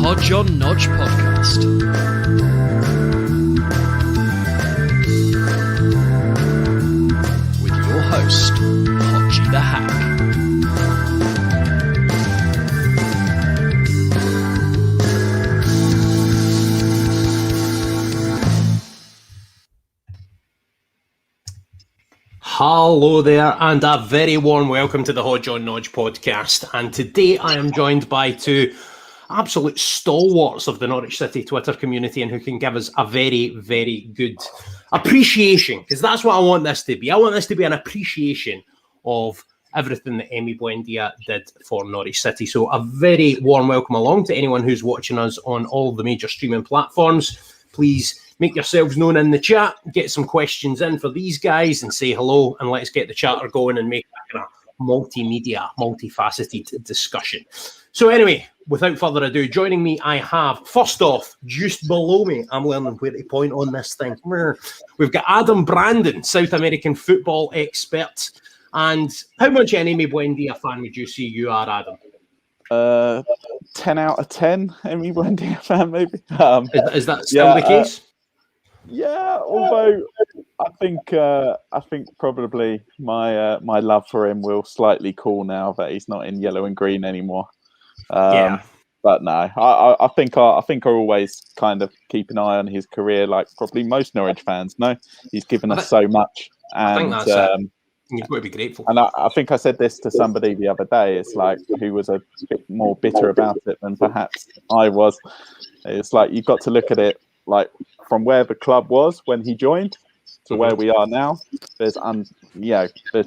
Hodge on Nodge podcast. With your host, Hodgeythehack. Hello there, and a very warm welcome to the Hodge on Nodge podcast. And today I am joined by two absolute stalwarts of the Norwich City Twitter community, and who can give us a very, very good appreciation, because that's what I want this to be. I want this to be an appreciation of everything that Emi Buendía did for Norwich City. So a very warm welcome along to anyone who's watching us on all the major streaming platforms. Please make yourselves known in the chat, get some questions in for these guys and say hello, and let's get the chatter going and make that kind of multimedia, multifaceted discussion. So anyway, without further ado, joining me, I have, first off, just below me, I'm learning where to point on this thing. We've got Adam Brandon, South American football expert. And how much an Emi Buendía fan would you say you are, Adam? 10 out of 10 Emi Buendía fan, maybe. Is that still the case? Yeah, although I think probably my love for him will slightly cool now that he's not in yellow and green anymore. But no, I think I always kind of keep an eye on his career, like probably most Norwich fans. No, he's given us so much, and I think that's it. You've got to be grateful. And I think I said this to somebody the other day. It's like, who was a bit more bitter about it than perhaps I was. It's like, you've got to look at it like from where the club was when he joined to where we are now. There's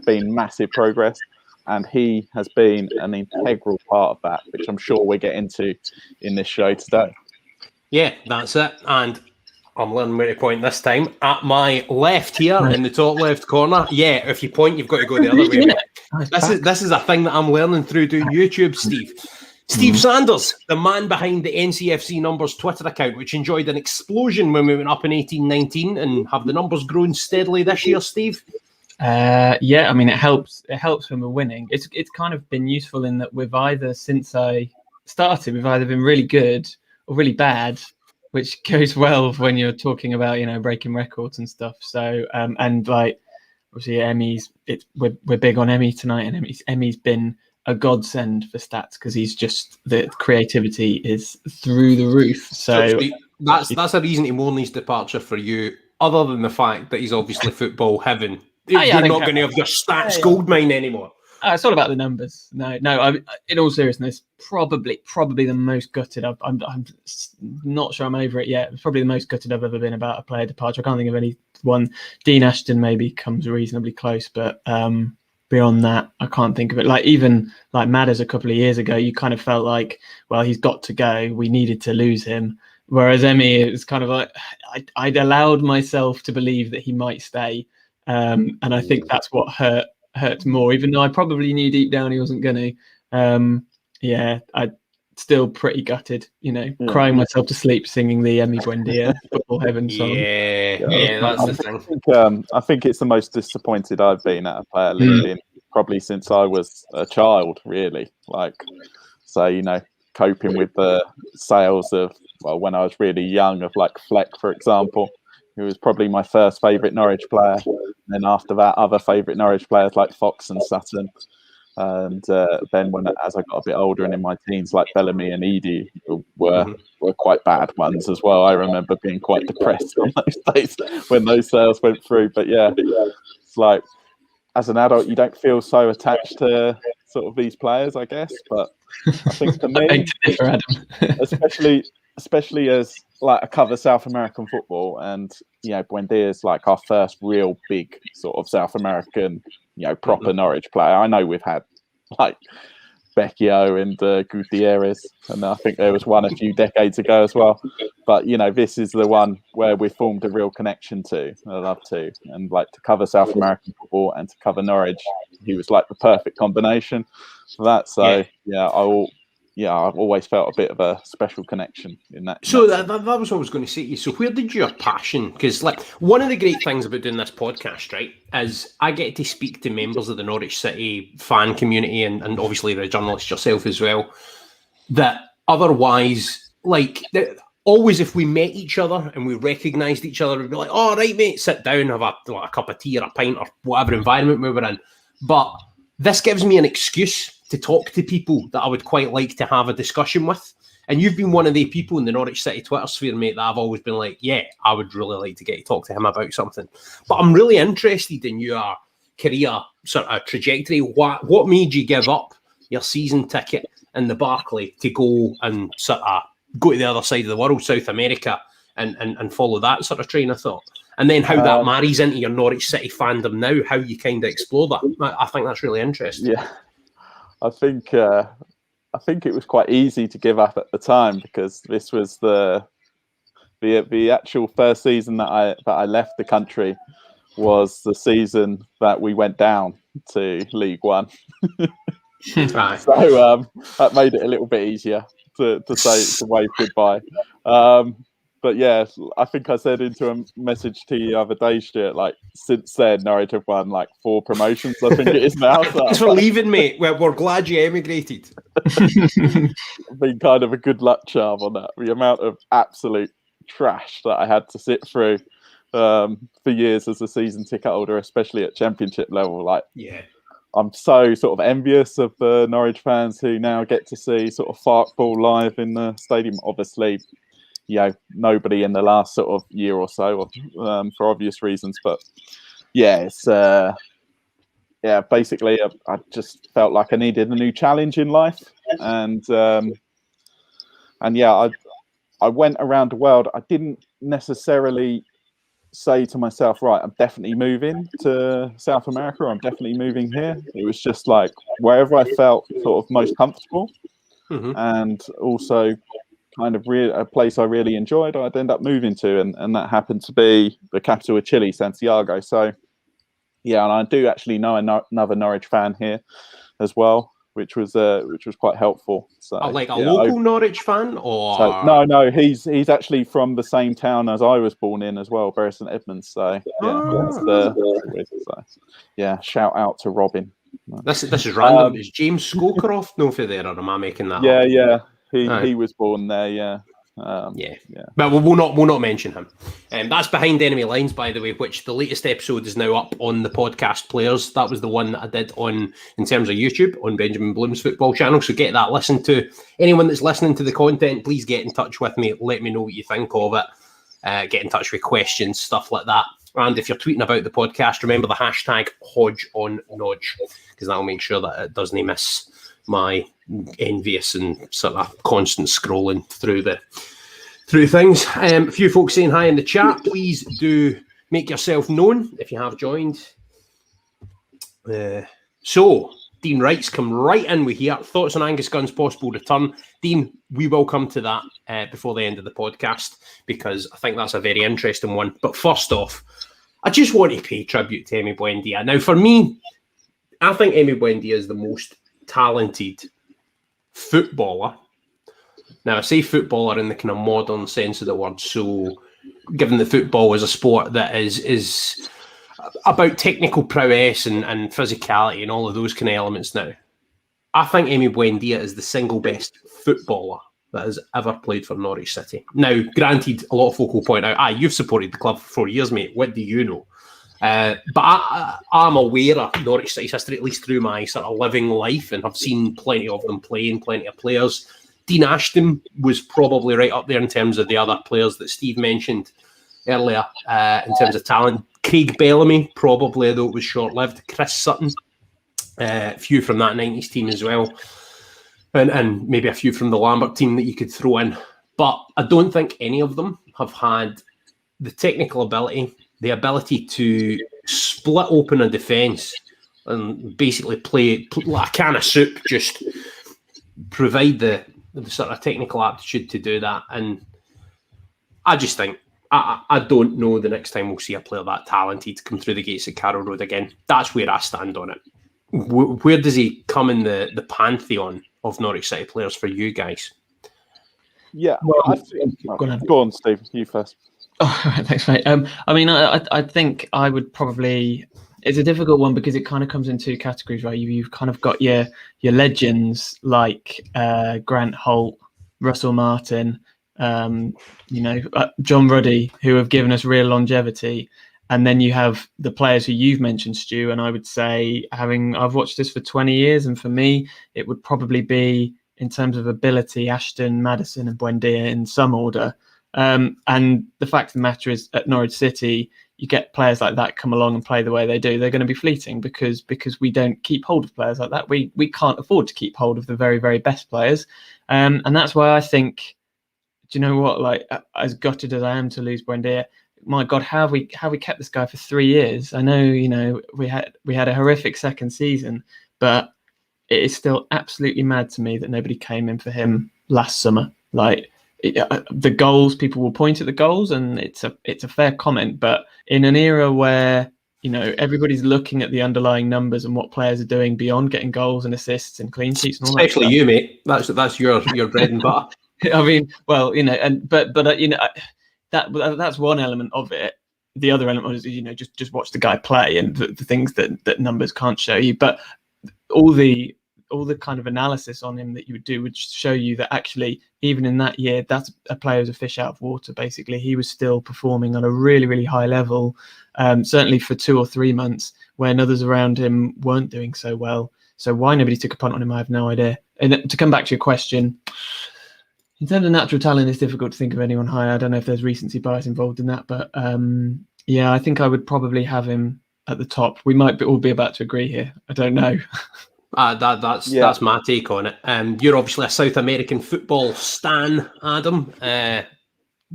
been massive progress, and he has been an integral part of that, which I'm sure we'll get into in this show today. Yeah, that's it. And I'm learning where to point this time. At my left here, in the top left corner. Yeah, if you point, you've got to go the other way. This is a thing that I'm learning through doing YouTube, Steve. Steve Sanders, the man behind the NCFC Numbers Twitter account, which enjoyed an explosion when we went up in 18-19, and have the numbers grown steadily this year, Steve? Yeah, I mean, it helps when we're winning. It's kind of been useful in that we've either, since I started, we've either been really good or really bad, which goes well when you're talking about, breaking records and stuff. So, and like, obviously we're big on Emi tonight, and Emi's been a godsend for stats, because he's just, the creativity is through the roof. So that's a reason to mourn his departure for you, other than the fact that he's obviously football heaven. You're not going to have your stats goldmine anymore. It's all about the numbers. No. In all seriousness, probably the most gutted. I'm not sure I'm over it yet. It's probably the most gutted I've ever been about a player departure. I can't think of anyone. Dean Ashton maybe comes reasonably close, but beyond that, I can't think of it. Like, even like Madders a couple of years ago, you kind of felt like, well, he's got to go. We needed to lose him. Whereas Emi, it was kind of like I'd allowed myself to believe that he might stay, and I think that's what hurt more, even though I probably knew deep down he wasn't going to. I'm still pretty gutted, crying myself to sleep singing the Emi Buendía Football Heaven song. Yeah, that's the thing. I think it's the most disappointed I've been at a player leaving probably since I was a child, really. Like, so, coping with the sales of, well, when I was really young, of like Fleck, for example, who was probably my first favourite Norwich player. And then after that, other favourite Norwich players like Fox and Sutton. And then as I got a bit older and in my teens, like Bellamy and Edie were quite bad ones as well. I remember being quite depressed on those days when those sales went through. But yeah, it's like, as an adult, you don't feel so attached to sort of these players, I guess. But I think for me, especially as like I cover South American football, and Buendía is like our first real big sort of South American, proper Norwich player. I know we've had like Becchio and Gutierrez, and I think there was one a few decades ago as well. But this is the one where we formed a real connection to. I love to, and like to cover South American football and to cover Norwich, he was like the perfect combination for that. So I've always felt a bit of a special connection in that. So that was what I was going to say to you. So where did your passion? Because like one of the great things about doing this podcast, right, is I get to speak to members of the Norwich City fan community, and obviously the journalist yourself as well, that otherwise always if we met each other and we recognised each other, we'd be like, "Oh, right, mate, sit down, have a cup of tea or a pint or whatever environment we were in." But this gives me an excuse to talk to people that I would quite like to have a discussion with. And you've been one of the people in the Norwich City Twitter sphere, mate, that I've always been like, yeah, I would really like to get to talk to him about something. But I'm really interested in your career sort of trajectory. What made you give up your season ticket in the Barclay to go and sort of go to the other side of the world, South America, and follow that sort of train of thought? And then how that marries into your Norwich City fandom now, how you kind of explore that. I think that's really interesting. Yeah, I think it was quite easy to give up at the time, because this was the actual first season that I left the country was the season that we went down to League One. Right. So that made it a little bit easier to wave goodbye. But yeah, I think I said into a message to you the other day, Stuart, like, since then, Norwich have won like 4 promotions, I think it is now. So thanks for leaving, mate. We're glad you emigrated. Been kind of a good luck charm on that. The amount of absolute trash that I had to sit through for years as a season ticket holder, especially at Championship level. Like, yeah, I'm so sort of envious of the Norwich fans who now get to see sort of Farkball live in the stadium. Obviously, you know, nobody in the last sort of year or so, for obvious reasons. But yeah, it's basically I just felt like I needed a new challenge in life, and yeah, I went around the world. I didn't necessarily say to myself, right, I'm definitely moving to South America, or I'm definitely moving here. It was just like wherever I felt sort of most comfortable, and also kind of a place I really enjoyed, I'd end up moving to, and that happened to be the capital of Chile, Santiago. So yeah, and I do actually know another Norwich fan here as well, which was quite helpful. So local Norwich fan, or so, no, he's actually from the same town as I was born in as well, Bury St Edmunds. So yeah, shout out to Robin. This is random. Is James Scowcroft no for there, or am I making that up? Yeah. He was born there, yeah. But we'll not mention him. That's Behind Enemy Lines, by the way, which the latest episode is now up on the podcast players. That was the one that I did in terms of YouTube on Benjamin Bloom's football channel. So get that listened to. Anyone that's listening to the content, please get in touch with me. Let me know what you think of it. Get in touch with questions, stuff like that. And if you're tweeting about the podcast, remember the hashtag Hodge on Nodge, because that'll make sure that it doesn't miss my envious and sort of constant scrolling through things. A few folks saying hi in the chat. Please do make yourself known if you have joined. So Dean Wright's come right in with here. Thoughts on Angus Gunn's possible return? Dean, we will come to that before the end of the podcast, because I think that's a very interesting one. But first off, I just want to pay tribute to Emi Buendía. Now, for me, I think Emi Buendía is the most talented footballer. Now, I say footballer in the kind of modern sense of the word, so given that football is a sport that is about technical prowess and physicality and all of those kind of elements now, I think Emi Buendía is the single best footballer that has ever played for Norwich City. Now, granted, a lot of folk will point out, you've supported the club for 4 years, mate. What do you know? But I'm aware of Norwich City's history, at least through my sort of living life, and I've seen plenty of them playing, plenty of players. Dean Ashton was probably right up there in terms of the other players that Steve mentioned earlier, in terms of talent. Craig Bellamy, probably, though it was short-lived. Chris Sutton, a few from that 90s team as well, and maybe a few from the Lambert team that you could throw in. But I don't think any of them have had the technical ability, the ability to split open a defence and basically play like a can of soup, just provide the sort of technical aptitude to do that. And I just think, I don't know the next time we'll see a player that talented come through the gates at Carroll Road again. That's where I stand on it. Where does he come in the pantheon of Norwich City players for you guys? Yeah, well, go on, Steve. You first. Oh, thanks, mate. I mean, I think I would probably. It's a difficult one because it kind of comes in 2 categories, right? You've kind of got your legends like Grant Holt, Russell Martin, John Ruddy, who have given us real longevity. And then you have the players who you've mentioned, Stu, and I would say, I've watched this for 20 years, and for me, it would probably be, in terms of ability, Ashton, Maddison and Buendia in some order. And the fact of the matter is, at Norwich City, you get players like that come along and play the way they do. They're going to be fleeting because we don't keep hold of players like that. We can't afford to keep hold of the very, very best players. And that's why I think, do you know what, like, as gutted as I am to lose Buendia, my God, how we kept this guy for 3 years. I know, we had a horrific second season, but it is still absolutely mad to me that nobody came in for him last summer. Like, the goals, people will point at the goals, and it's a fair comment. But in an era where everybody's looking at the underlying numbers and what players are doing beyond getting goals and assists and clean sheets and all that, especially you, mate. That's your bread and butter. I mean, well, that's one element of it. The other element is, just watch the guy play and the things that numbers can't show you. But all the kind of analysis on him that you would do would show you that actually, even in that year, that's a player who's a fish out of water. Basically, he was still performing on a really, really high level, certainly for 2 or 3 months when others around him weren't doing so well. So why nobody took a punt on him, I have no idea. And to come back to your question, in terms of natural talent, it's difficult to think of anyone higher. I don't know if there's recency bias involved in that, but I think I would probably have him at the top. We might all be about to agree here. I don't know. That's my take on it. You're obviously a South American football stan, Adam.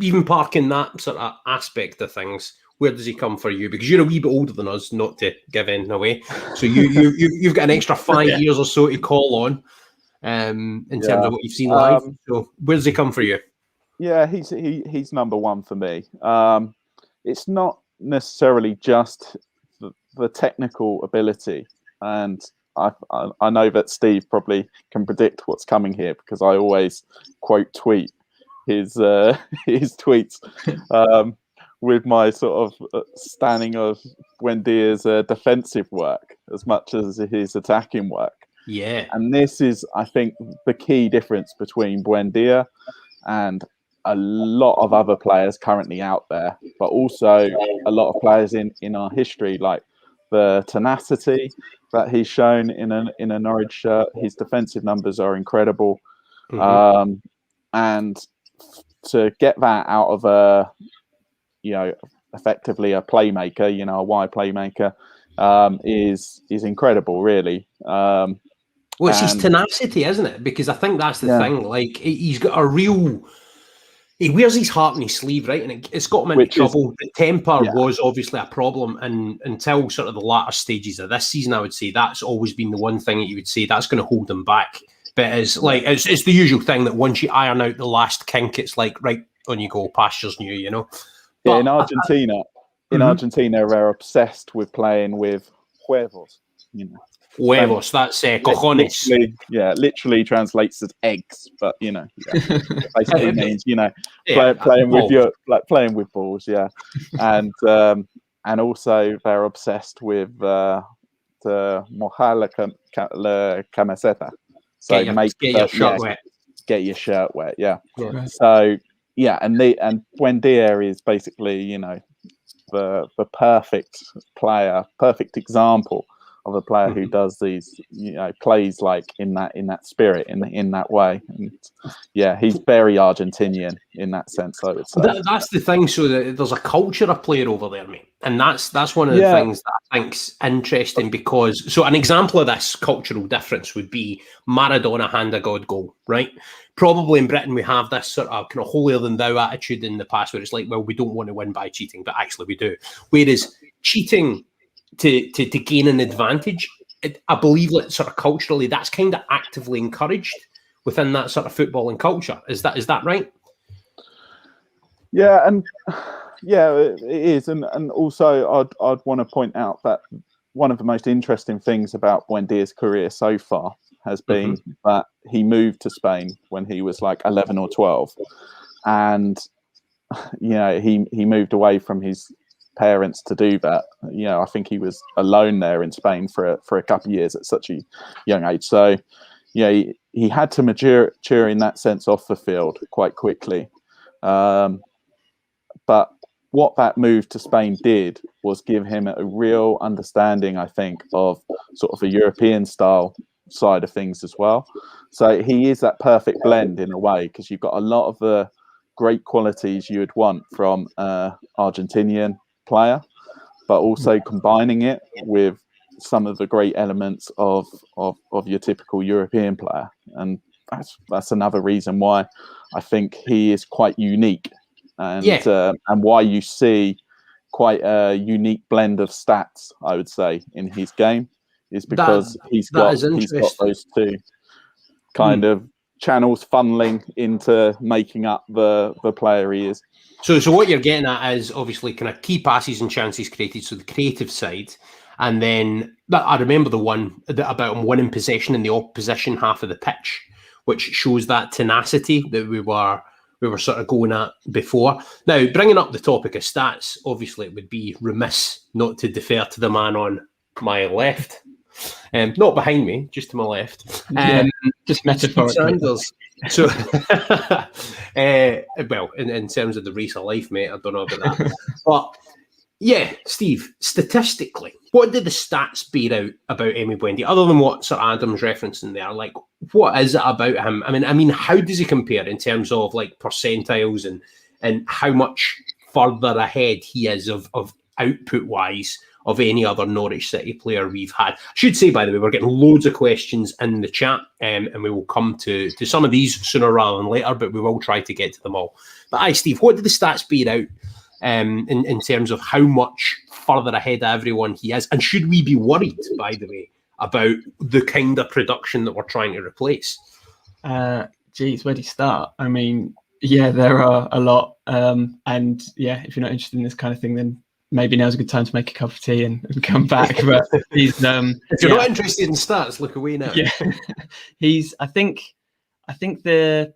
Even parking that sort of aspect of things, where does he come for you? Because you're a wee bit older than us, not to give anything away. So you've got an extra 5 years or so to call on. In terms of what you've seen live. So where does he come for you? Yeah, he's number one for me. It's not necessarily just the technical ability, and I know that Steve probably can predict what's coming here because I always tweet his tweets with my sort of standing of Buendia's defensive work as much as his attacking work. Yeah, and this is, I think, the key difference between Buendia and a lot of other players currently out there, but also a lot of players in our history, like the tenacity that he's shown in a Norwich shirt. His defensive numbers are incredible, and to get that out of effectively a playmaker, a wide playmaker, is incredible, really. Well, it's his tenacity, isn't it? Because I think that's the thing. Like, he's got a real... He wears his heart on his sleeve, right? And it's got him into trouble. The temper was obviously a problem. And until sort of the latter stages of this season, I would say that's always been the one thing that you would say that's going to hold him back. But it's the usual thing that once you iron out the last kink, it's like, right, on you go, pasture's new, But, in Argentina, they're obsessed with playing with huevos, Huevos, that's cojones. Literally translates as eggs, but basically means playing with balls, and also they're obsessed with the mojar la camiseta, so get your shirt wet. Get your shirt wet, So and Buendia is basically the perfect player, perfect example of a player who does these, plays like in that spirit, in that way. And he's very Argentinian in that sense, I would say. That's the thing. So there's a culture of player over there, mate, and that's one of the things that I think's interesting. Because so an example of this cultural difference would be Maradona hand a God goal, right? Probably in Britain we have this sort of kind of holier than thou attitude in the past, where it's like, well, we don't want to win by cheating, but actually we do. Whereas cheating to gain an advantage, I believe that sort of culturally that's kind of actively encouraged within that sort of footballing culture. Is that right? Yeah, and it is, and also I'd want to point out that one of the most interesting things about Buendia's career so far has been that he moved to Spain when he was like 11 or 12, and he moved away from his parents to do that. I think he was alone there in Spain for a couple of years at such a young age. So he had to mature in that sense off the field quite quickly. But what that move to Spain did was give him a real understanding, I think, of sort of a European style side of things as well. So he is that perfect blend in a way, because you've got a lot of the great qualities you would want from an Argentinian player, but also combining it with some of the great elements of your typical European player. And that's another reason why I think he is quite unique, and why you see quite a unique blend of stats, I would say, in his game, is because he's got those two kind of channels funneling into making up the player he is. So what you're getting at is obviously kind of key passes and chances created, so the creative side. And then I remember the one about him winning possession in the opposition half of the pitch, which shows that tenacity that we were sort of going at before. Now, bringing up the topic of stats, obviously it would be remiss not to defer to the man on my left. Not behind me, just to my left. Just metaphorically. So, well, in terms of the race of life, mate, I don't know about that. But yeah, Steve, statistically, what did the stats bear out about Emi Buendía, other than what Sir Adam's referencing there? Like, what is it about him? I mean, how does he compare in terms of like percentiles and how much further ahead he is of output-wise of any other Norwich City player we've had? I should say, by the way, we're getting loads of questions in the chat, and we will come to some of these sooner rather than later, but we will try to get to them all. But aye, Steve, what did the stats bear out in terms of how much further ahead of everyone he is? And should we be worried, by the way, about the kind of production that we're trying to replace? Geez, where do you start? I mean, yeah, there are a lot. And yeah, if you're not interested in this kind of thing, then maybe now's a good time to make a cup of tea and come back. But he's if you're not interested in stats, look away now. Yeah, I think the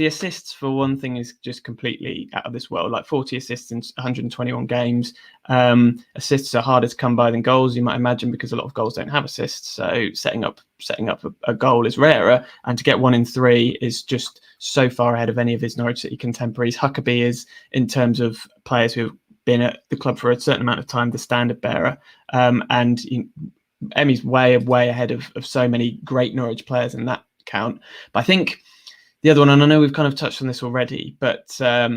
assists, for one thing, is just completely out of this world. Like 40 assists in 121 games. Assists are harder to come by than goals, you might imagine, because a lot of goals don't have assists. So setting up a goal is rarer, and to get 1 in 3 is just so far ahead of any of his Norwich City contemporaries. Huckabee is, in terms of players who've been at the club for a certain amount of time, the standard bearer. And Emi's way ahead of so many great Norwich players in that count. But I think the other one, and I know we've kind of touched on this already, but I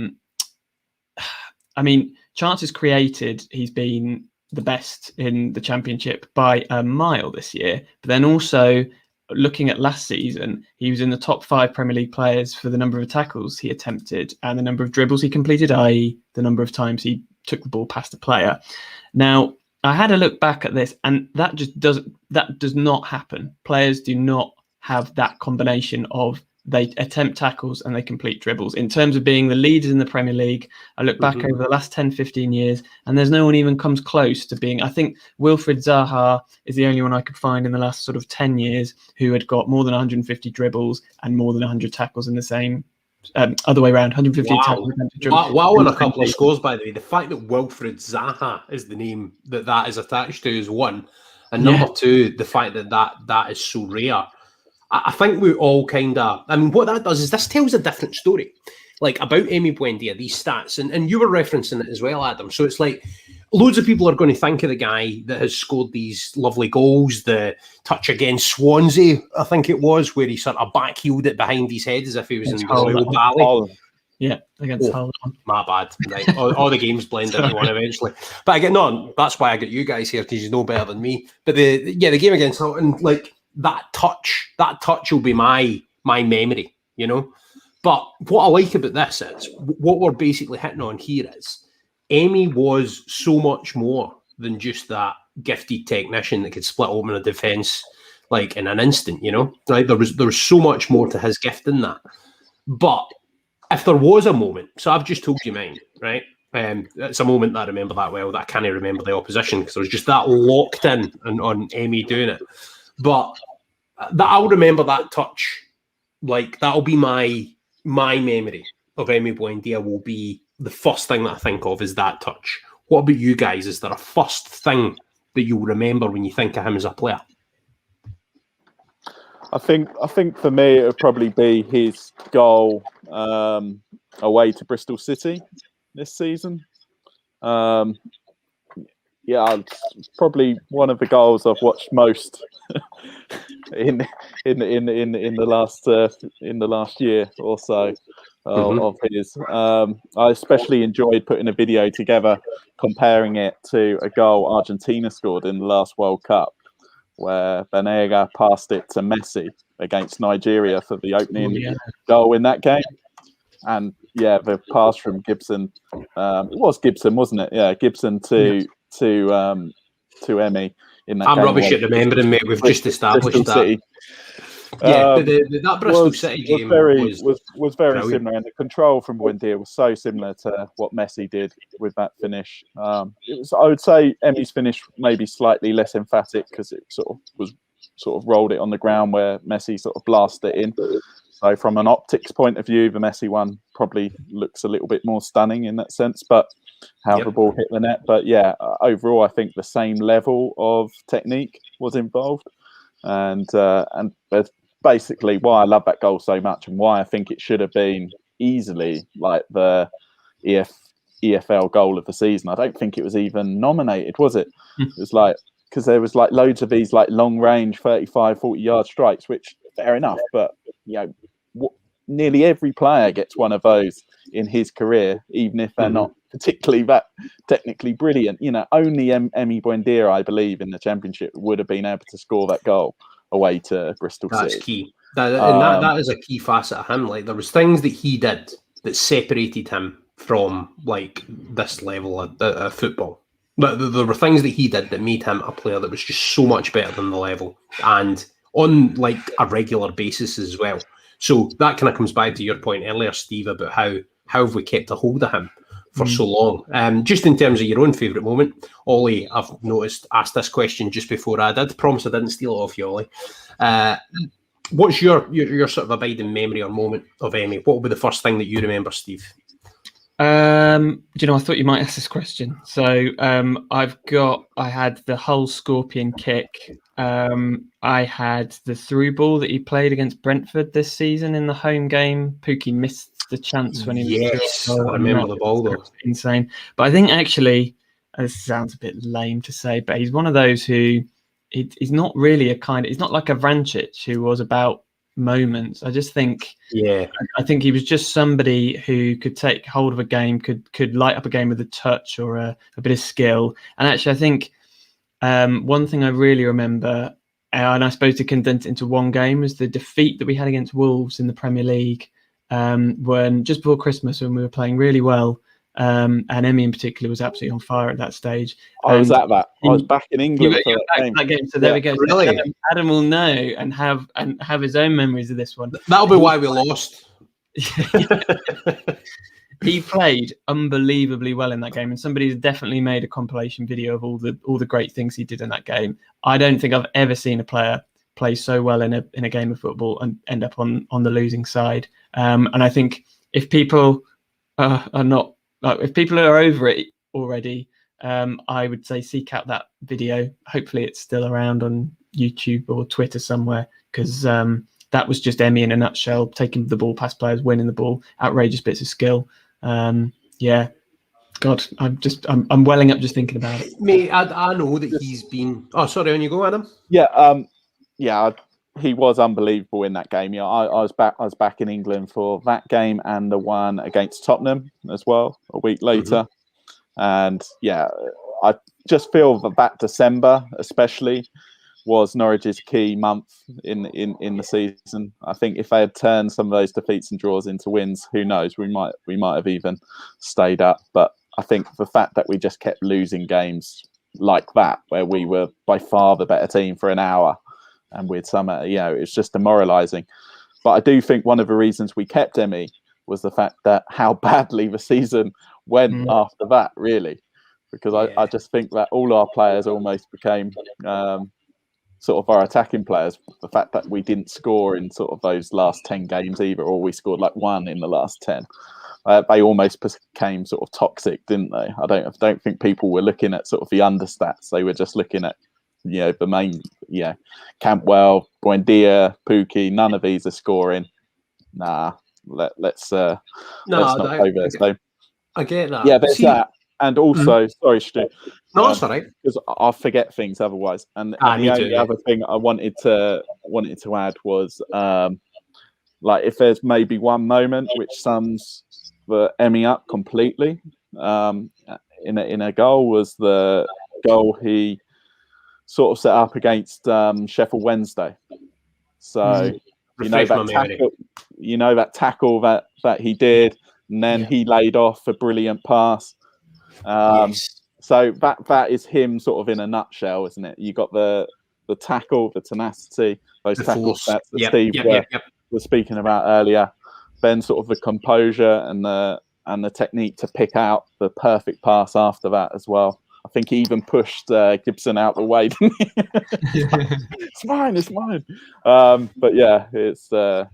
mean, chances created, he's been the best in the Championship by a mile this year. But then also, looking at last season, he was in the top 5 Premier League players for the number of tackles he attempted and the number of dribbles he completed, i.e. the number of times he took the ball past a player. Now, I had a look back at this, and that does not happen. Players do not have that combination of they attempt tackles and they complete dribbles. In terms of being the leaders in the Premier League, I look back over the last 10, 15 years, and there's no one even comes close to being. I think Wilfried Zaha is the only one I could find in the last sort of 10 years who had got more than 150 dribbles and more than 100 tackles in the same other way around. 150 tackles. Wow, and a couple of scores, by the way. The fact that Wilfried Zaha is the name that is attached to is one. And number two, the fact that is so rare. I think we all kind of, I mean, what that does is this tells a different story, like about Emi Buendía, these stats, and you were referencing it as well, Adam. So it's like loads of people are going to think of the guy that has scored these lovely goals, the touch against Swansea, I think it was, where he sort of backheeled it behind his head as if he was in the Royal Valley. Yeah, against Hull. My bad. Right. all the games blend into one eventually. But that's why I got you guys here, because you know better than me. But the game against Hull, and like, that touch will be my memory, you know. But what I like about this is what we're basically hitting on here is Emi was so much more than just that gifted technician that could split open a defence like in an instant, you know. Like there was so much more to his gift than that. But if there was a moment, so I've just told you mine, right? It's a moment that I remember that well, that I can't remember the opposition because I was just that locked in on Emi doing it. But I'll remember that touch. Like, that'll be my memory of Emi Buendía. Will be the first thing that I think of is that touch. What about you guys? Is there a first thing that you'll remember when you think of him as a player? I think for me it would probably be his goal away to Bristol City this season. It's probably one of the goals I've watched most in the last year or so of his. I especially enjoyed putting a video together comparing it to a goal Argentina scored in the last World Cup, where Buendía passed it to Messi against Nigeria for the opening goal in that game. And the pass from Gibson, it was Gibson, wasn't it? Yeah, Gibson to Emi in that I'm game. rubbish at remembering, mate. We've just established Bristol that. City. But that Bristol City game was very brilliant. similar, and the control from Buendía was so similar to what Messi did with that finish. I would say Emi's finish maybe slightly less emphatic because it sort of rolled it on the ground where Messi sort of blasted it in. So from an optics point of view, the Messi one probably looks a little bit more stunning in that sense, but how the ball hit the net. But overall, I think the same level of technique was involved, and that's basically why I love that goal so much, and why I think it should have been easily like the EFL goal of the season. I don't think it was even nominated, was it? It was like, because there was like loads of these like long range 35, 40 yard strikes, which fair enough, but nearly every player gets one of those in his career, even if they're not particularly that technically brilliant. Only Emi Buendía, I believe, in the Championship would have been able to score that goal away to Bristol City. That's key. That is a key facet of him. Like, there was things that he did that separated him from like this level of football. But there were things that he did that made him a player that was just so much better than the level, and on like a regular basis as well. So that kind of comes back to your point earlier, Steve, about how have we kept a hold of him for so long. Just in terms of your own favourite moment, Ollie, I've noticed, asked this question just before I did. Promise I didn't steal it off you, Ollie. What's your sort of abiding memory or moment of Emi? What will be the first thing that you remember, Steve? I thought you might ask this question. So I had the Hull Scorpion kick. I had the through ball that he played against Brentford this season in the home game. Pookie missed the chance when he was I remember the ball though. Insane. But I think actually, this sounds a bit lame to say, but he's one of those who he's not really he's not like a Vrancic who was about moments. I just think I think he was just somebody who could take hold of a game, could light up a game with a touch or a bit of skill. And actually I think one thing I really remember, and I suppose to condense it into one game, was the defeat that we had against Wolves in the Premier League when just before Christmas, when we were playing really well. And Emi in particular was absolutely on fire at that stage. I was at that. I was back in England for that game. So there we go. Really? Adam will know and have his own memories of this one. That'll be why we lost. He played unbelievably well in that game, and somebody's definitely made a compilation video of all the great things he did in that game. I don't think I've ever seen a player play so well in a game of football and end up on the losing side. And I think if people if people are over it already, I would say seek out that video. Hopefully it's still around on YouTube or Twitter somewhere, because that was just Emi in a nutshell, taking the ball past players, winning the ball, outrageous bits of skill. God, I'm welling up just thinking about it. Mate, I know that he's been... Oh, sorry, on you go, Adam. He was unbelievable in that game. I was back in England for that game and the one against Tottenham as well a week later. And I just feel that December especially was Norwich's key month in the season. I think if they had turned some of those defeats and draws into wins, who knows, we might have even stayed up. But I think the fact that we just kept losing games like that, where we were by far the better team for an hour, and with some, it's just demoralising. But I do think one of the reasons we kept Emi was the fact that how badly the season went after that, really. Because I just think that all our players almost became sort of our attacking players. The fact that we didn't score in sort of those last 10 games either, or we scored like one in the last 10. They almost became sort of toxic, didn't they? I don't think people were looking at sort of the understats. They were just looking at the main, Campbell, Buendía, Pookie, none of these are scoring. Nah, let's not go there. So I get that. yeah, there's that. And also, sorry, Stu. No, that's all right. Because I forget things otherwise. And the only other thing I wanted to add was, like, if there's maybe one moment which sums the Emi up completely, in a goal, was the goal he sort of set up against Sheffield Wednesday. So that tackle that he did, and then he laid off a brilliant pass. So that is him sort of in a nutshell, isn't it? You got the tackle, the tenacity, those tackle stats that Steve was speaking about earlier. Then sort of the composure and the technique to pick out the perfect pass after that as well. I think he even pushed Gibson out the way, didn't he? It's mine. But yeah, it's I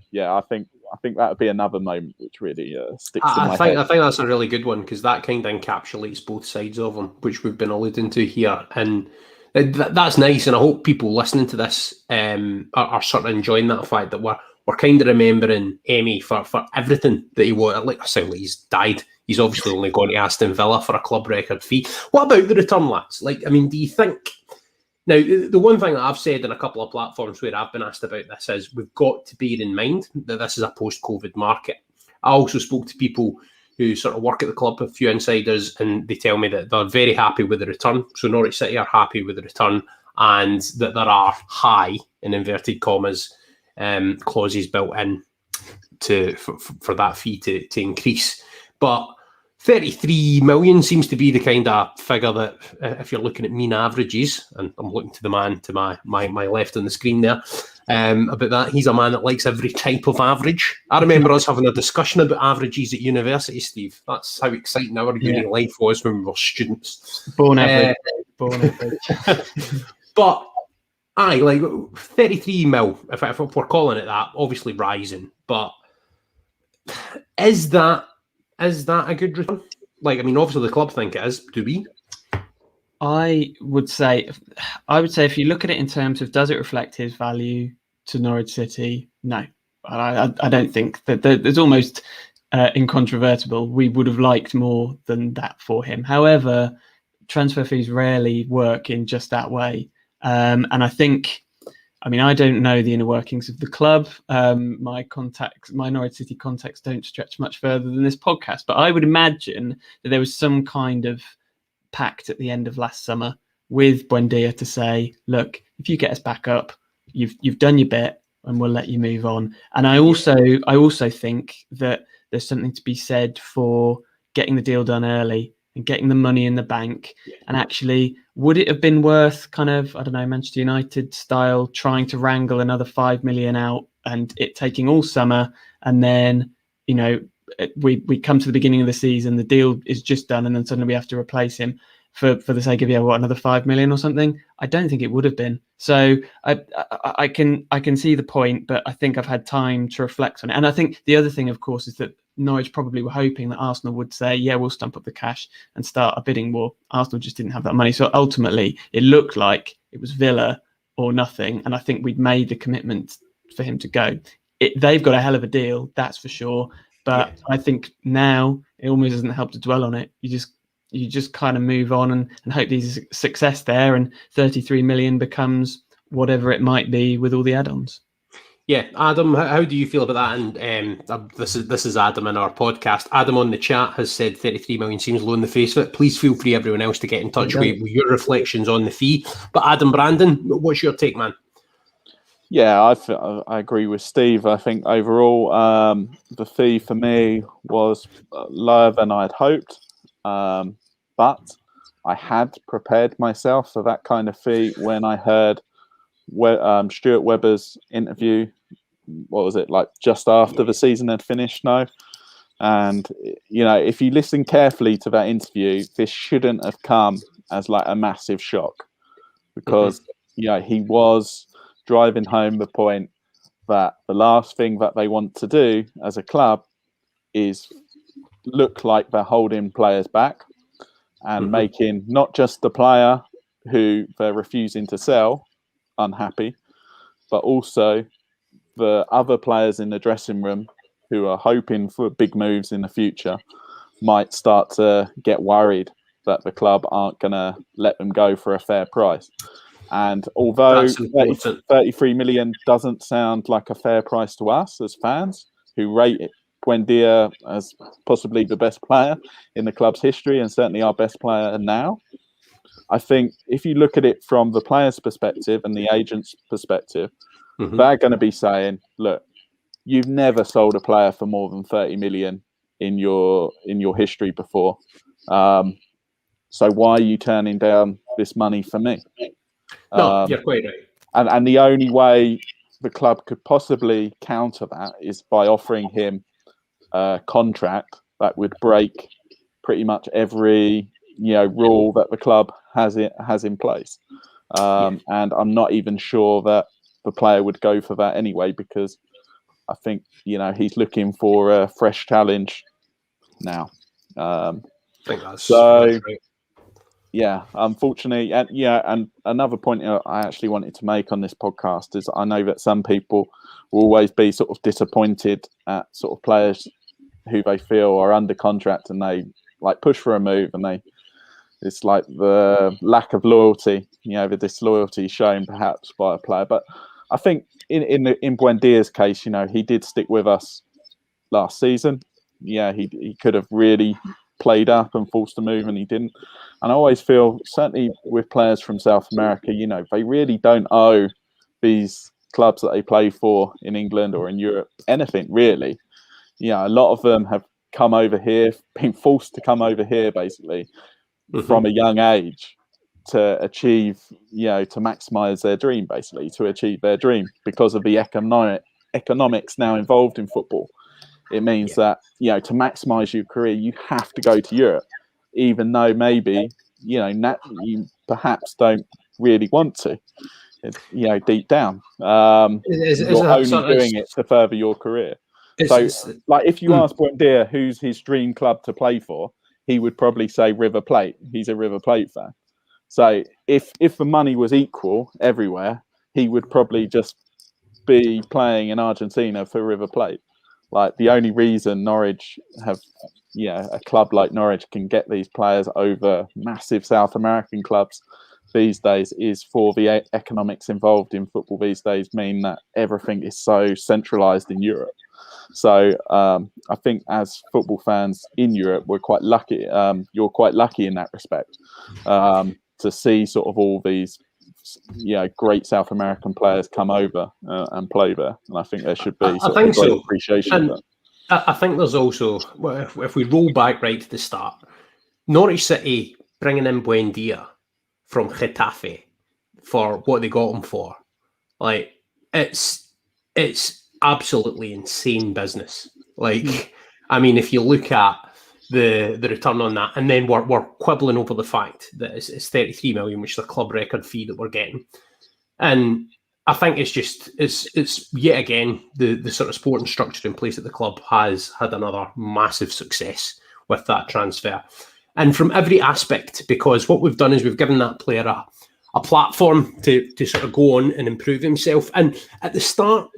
think that would be another moment which really sticks in my head. I think that's a really good one, because that kind of encapsulates both sides of them, which we've been alluding to here, and that's nice. And I hope people listening to this are sort of enjoying that fact that we're kind of remembering Emi for everything that he was. Like I sound like he's died. He's obviously only gone to Aston Villa for a club record fee. What about the return, lads? Like, I mean, do you think... Now, the one thing that I've said in a couple of platforms where I've been asked about this is we've got to bear in mind that this is a post-COVID market. I also spoke to people who sort of work at the club, a few insiders, and they tell me that they're very happy with the return. So Norwich City are happy with the return, and that there are high, in inverted commas, clauses built in for that fee to increase. But 33 million seems to be the kind of figure that, if you're looking at mean averages, and I'm looking to the man to my left on the screen there, about that. He's a man that likes every type of average. I remember us having a discussion about averages at university, Steve. That's how exciting our uni life was when we were students. Born average. But aye, like 33 mil, if we're calling it that, obviously rising. But is that a good return? Like, I mean, obviously the club think it is. Do we? I would say if you look at it in terms of does it reflect his value to Norwich City, no. I don't think that. There's almost incontrovertible. We would have liked more than that for him. However, transfer fees rarely work in just that way. And I think, I mean, I don't know the inner workings of the club. My Norwich City contacts don't stretch much further than this podcast. But I would imagine that there was some kind of pact at the end of last summer with Buendía to say, look, if you get us back up, you've done your bit, and we'll let you move on. And I also think that there's something to be said for getting the deal done early and getting the money in the bank. And actually, would it have been worth kind of, I don't know, Manchester United style, trying to wrangle another 5 million out and it taking all summer, and then, you know, we come to the beginning of the season, the deal is just done, and then suddenly we have to replace him for the sake of another 5 million or something? I don't think it would have been. So I can see the point, but I think I've had time to reflect on it. And I think the other thing, of course, is that Norwich probably were hoping that Arsenal would say, yeah, we'll stump up the cash and start a bidding war. Arsenal just didn't have that money. So ultimately, it looked like it was Villa or nothing. And I think we'd made the commitment for him to go. They've got a hell of a deal, that's for sure. But I think now it almost doesn't help to dwell on it. You just kind of move on and hope there's success there, and 33 million becomes whatever it might be with all the add-ons. Yeah, Adam, how do you feel about that? And this is Adam in our podcast. Adam on the chat has said 33 million seems low in the face of it. Please feel free, everyone else, to get in touch with your reflections on the fee. But Adam, Brandon, what's your take, man? Yeah, I agree with Steve. I think overall the fee for me was lower than I'd hoped, but I had prepared myself for that kind of fee when I heard Stuart Webber's interview. What was it, like just after the season had finished now? And, you know, if you listen carefully to that interview, this shouldn't have come as like a massive shock, because, you know, he was driving home the point that the last thing that they want to do as a club is look like they're holding players back and making not just the player who they're refusing to sell, unhappy, but also the other players in the dressing room who are hoping for big moves in the future might start to get worried that the club aren't going to let them go for a fair price. And although 33 million doesn't sound like a fair price to us as fans who rate Buendía as possibly the best player in the club's history and certainly our best player now, I think if you look at it from the player's perspective and the agent's perspective, they're going to be saying, look, you've never sold a player for more than 30 million in your history before. So why are you turning down this money for me? No, you're quite right. And the only way the club could possibly counter that is by offering him a contract that would break pretty much every rule that the club has in place. And I'm not even sure that the player would go for that anyway, because I think he's looking for a fresh challenge now. I think that's right. Yeah, unfortunately, and another point I actually wanted to make on this podcast is I know that some people will always be sort of disappointed at sort of players who they feel are under contract and they like push for a move, and it's like the lack of loyalty, the disloyalty shown perhaps by a player. But I think in Buendia's case, he did stick with us last season. Yeah, he could have really played up and forced a move, and he didn't. And I always feel, certainly with players from South America, they really don't owe these clubs that they play for in England or in Europe anything, really. A lot of them have come over here, been forced to come over here, basically, from a young age to achieve, to maximize their dream, basically, to achieve their dream because of the economics now involved in football. It means that, to maximize your career, you have to go to Europe, even though maybe, you perhaps don't really want to, deep down. You're only doing it to further your career. So, like, if you ask Buendía who's his dream club to play for, he would probably say River Plate. He's a River Plate fan. So if the money was equal everywhere, he would probably just be playing in Argentina for River Plate. Like, the only reason Norwich have, a club like Norwich can get these players over massive South American clubs these days is for the economics involved in football these days mean that everything is so centralized in Europe. So I think as football fans in Europe, we're quite lucky. You're quite lucky in that respect to see sort of all these great South American players come over and play there, and I think there should be sort of a great appreciation of that. I think there's also, if we roll back right to the start, Norwich City bringing in Buendía from Getafe for what they got him for, like it's absolutely insane business. Like, I mean, if you look at the return on that, and then we're quibbling over the fact that it's 33 million, which is the club record fee that we're getting. And I think it's yet again the sort of sporting structure in place at the club has had another massive success with that transfer. And from every aspect, because what we've done is we've given that player a platform to sort of go on and improve himself. And at the start,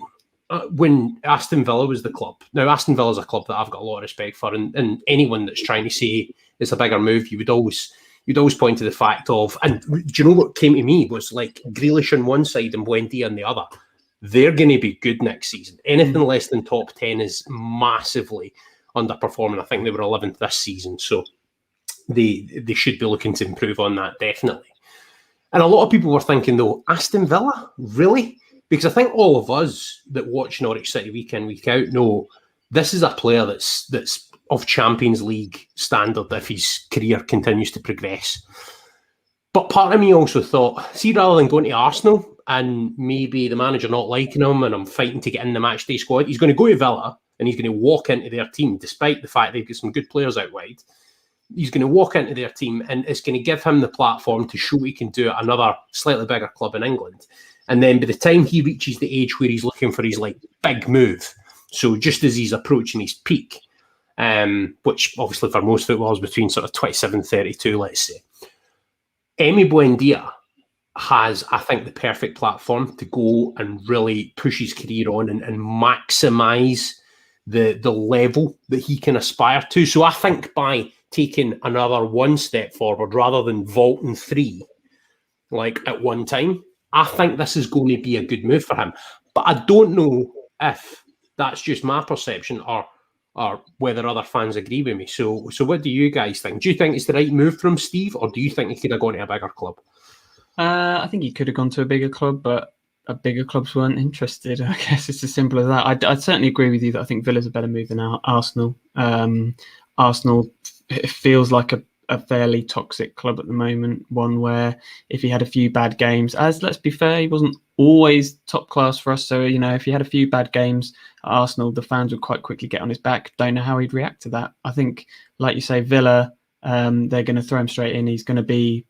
when Aston Villa was the club, now Aston Villa is a club that I've got a lot of respect for, and anyone that's trying to say it's a bigger move, you'd always point to the fact of, and do you know what came to me was like Grealish on one side and Buendía on the other. They're going to be good next season. Anything less than top 10 is massively underperforming. I think they were 11th this season, so they should be looking to improve on that, definitely. And a lot of people were thinking, though, Aston Villa? Really? Because I think all of us that watch Norwich City week in, week out know this is a player that's of Champions League standard if his career continues to progress. But part of me also thought, see, rather than going to Arsenal and maybe the manager not liking him and I'm fighting to get in the matchday squad, he's going to go to Villa and he's going to walk into their team, despite the fact they've got some good players out wide. He's going to walk into their team and it's going to give him the platform to show he can do it at another slightly bigger club in England. And then by the time he reaches the age where he's looking for his like big move, so just as he's approaching his peak, which obviously for most footballers between sort of 27, 32, let's say, Emi Buendía has, I think, the perfect platform to go and really push his career on and maximise the level that he can aspire to. So I think by taking another one step forward rather than vaulting 3 like at one time, I think this is going to be a good move for him. But I don't know if that's just my perception or whether other fans agree with me. So what do you guys think? Do you think it's the right move from Steve, or do you think he could have gone to a bigger club? I think he could have gone to a bigger club, but bigger clubs weren't interested. I guess it's as simple as that. I'd certainly agree with you that I think Villa's a better move than Arsenal. Arsenal, it feels like a fairly toxic club at the moment, one where if he had a few bad games, as let's be fair, he wasn't always top class for us. So, if he had a few bad games at Arsenal, the fans would quite quickly get on his back. Don't know how he'd react to that. I think, like you say, Villa, they're going to throw him straight in. He's going to be,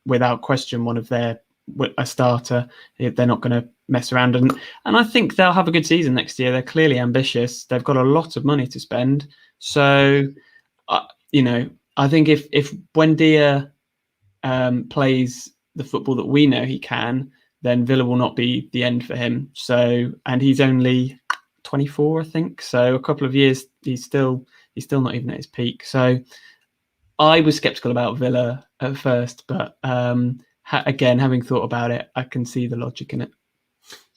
without question, a starter. They're not going to mess around. And I think they'll have a good season next year. They're clearly ambitious. They've got a lot of money to spend. So, I think if Buendia plays the football that we know he can, then Villa will not be the end for him. So, and he's only 24, I think. So a couple of years, he's still not even at his peak. So I was skeptical about Villa at first, but again, having thought about it, I can see the logic in it.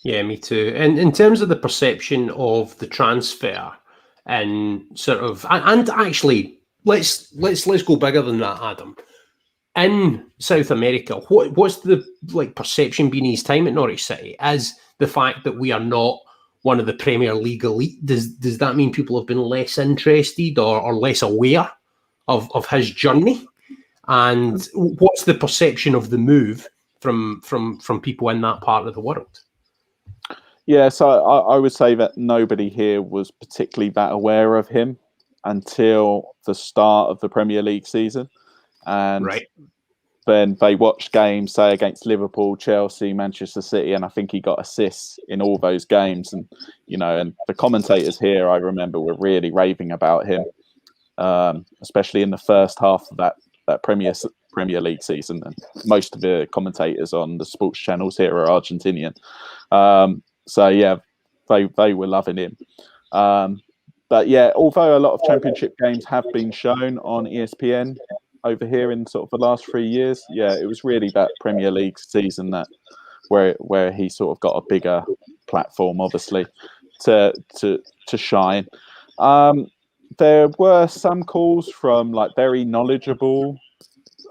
Yeah, me too. And in terms of the perception of the transfer and actually, let's go bigger than that, Adam. In South America, what's the perception been his time at Norwich City as the fact that we are not one of the Premier League elite? Does that mean people have been less interested or less aware of his journey? And what's the perception of the move from people in that part of the world? Yeah, so I would say that nobody here was particularly that aware of him until the start of the Premier League season. And then they watched games, say, against Liverpool, Chelsea, Manchester City, and I think he got assists in all those games. And, and the commentators here, I remember, were really raving about him, especially in the first half of that Premier League season. And most of the commentators on the sports channels here are Argentinian. So, yeah, they were loving him. But, yeah, although a lot of championship games have been shown on ESPN over here in sort of the last 3 years, yeah, it was really that Premier League season where he sort of got a bigger platform, obviously, to shine. There were some calls from very knowledgeable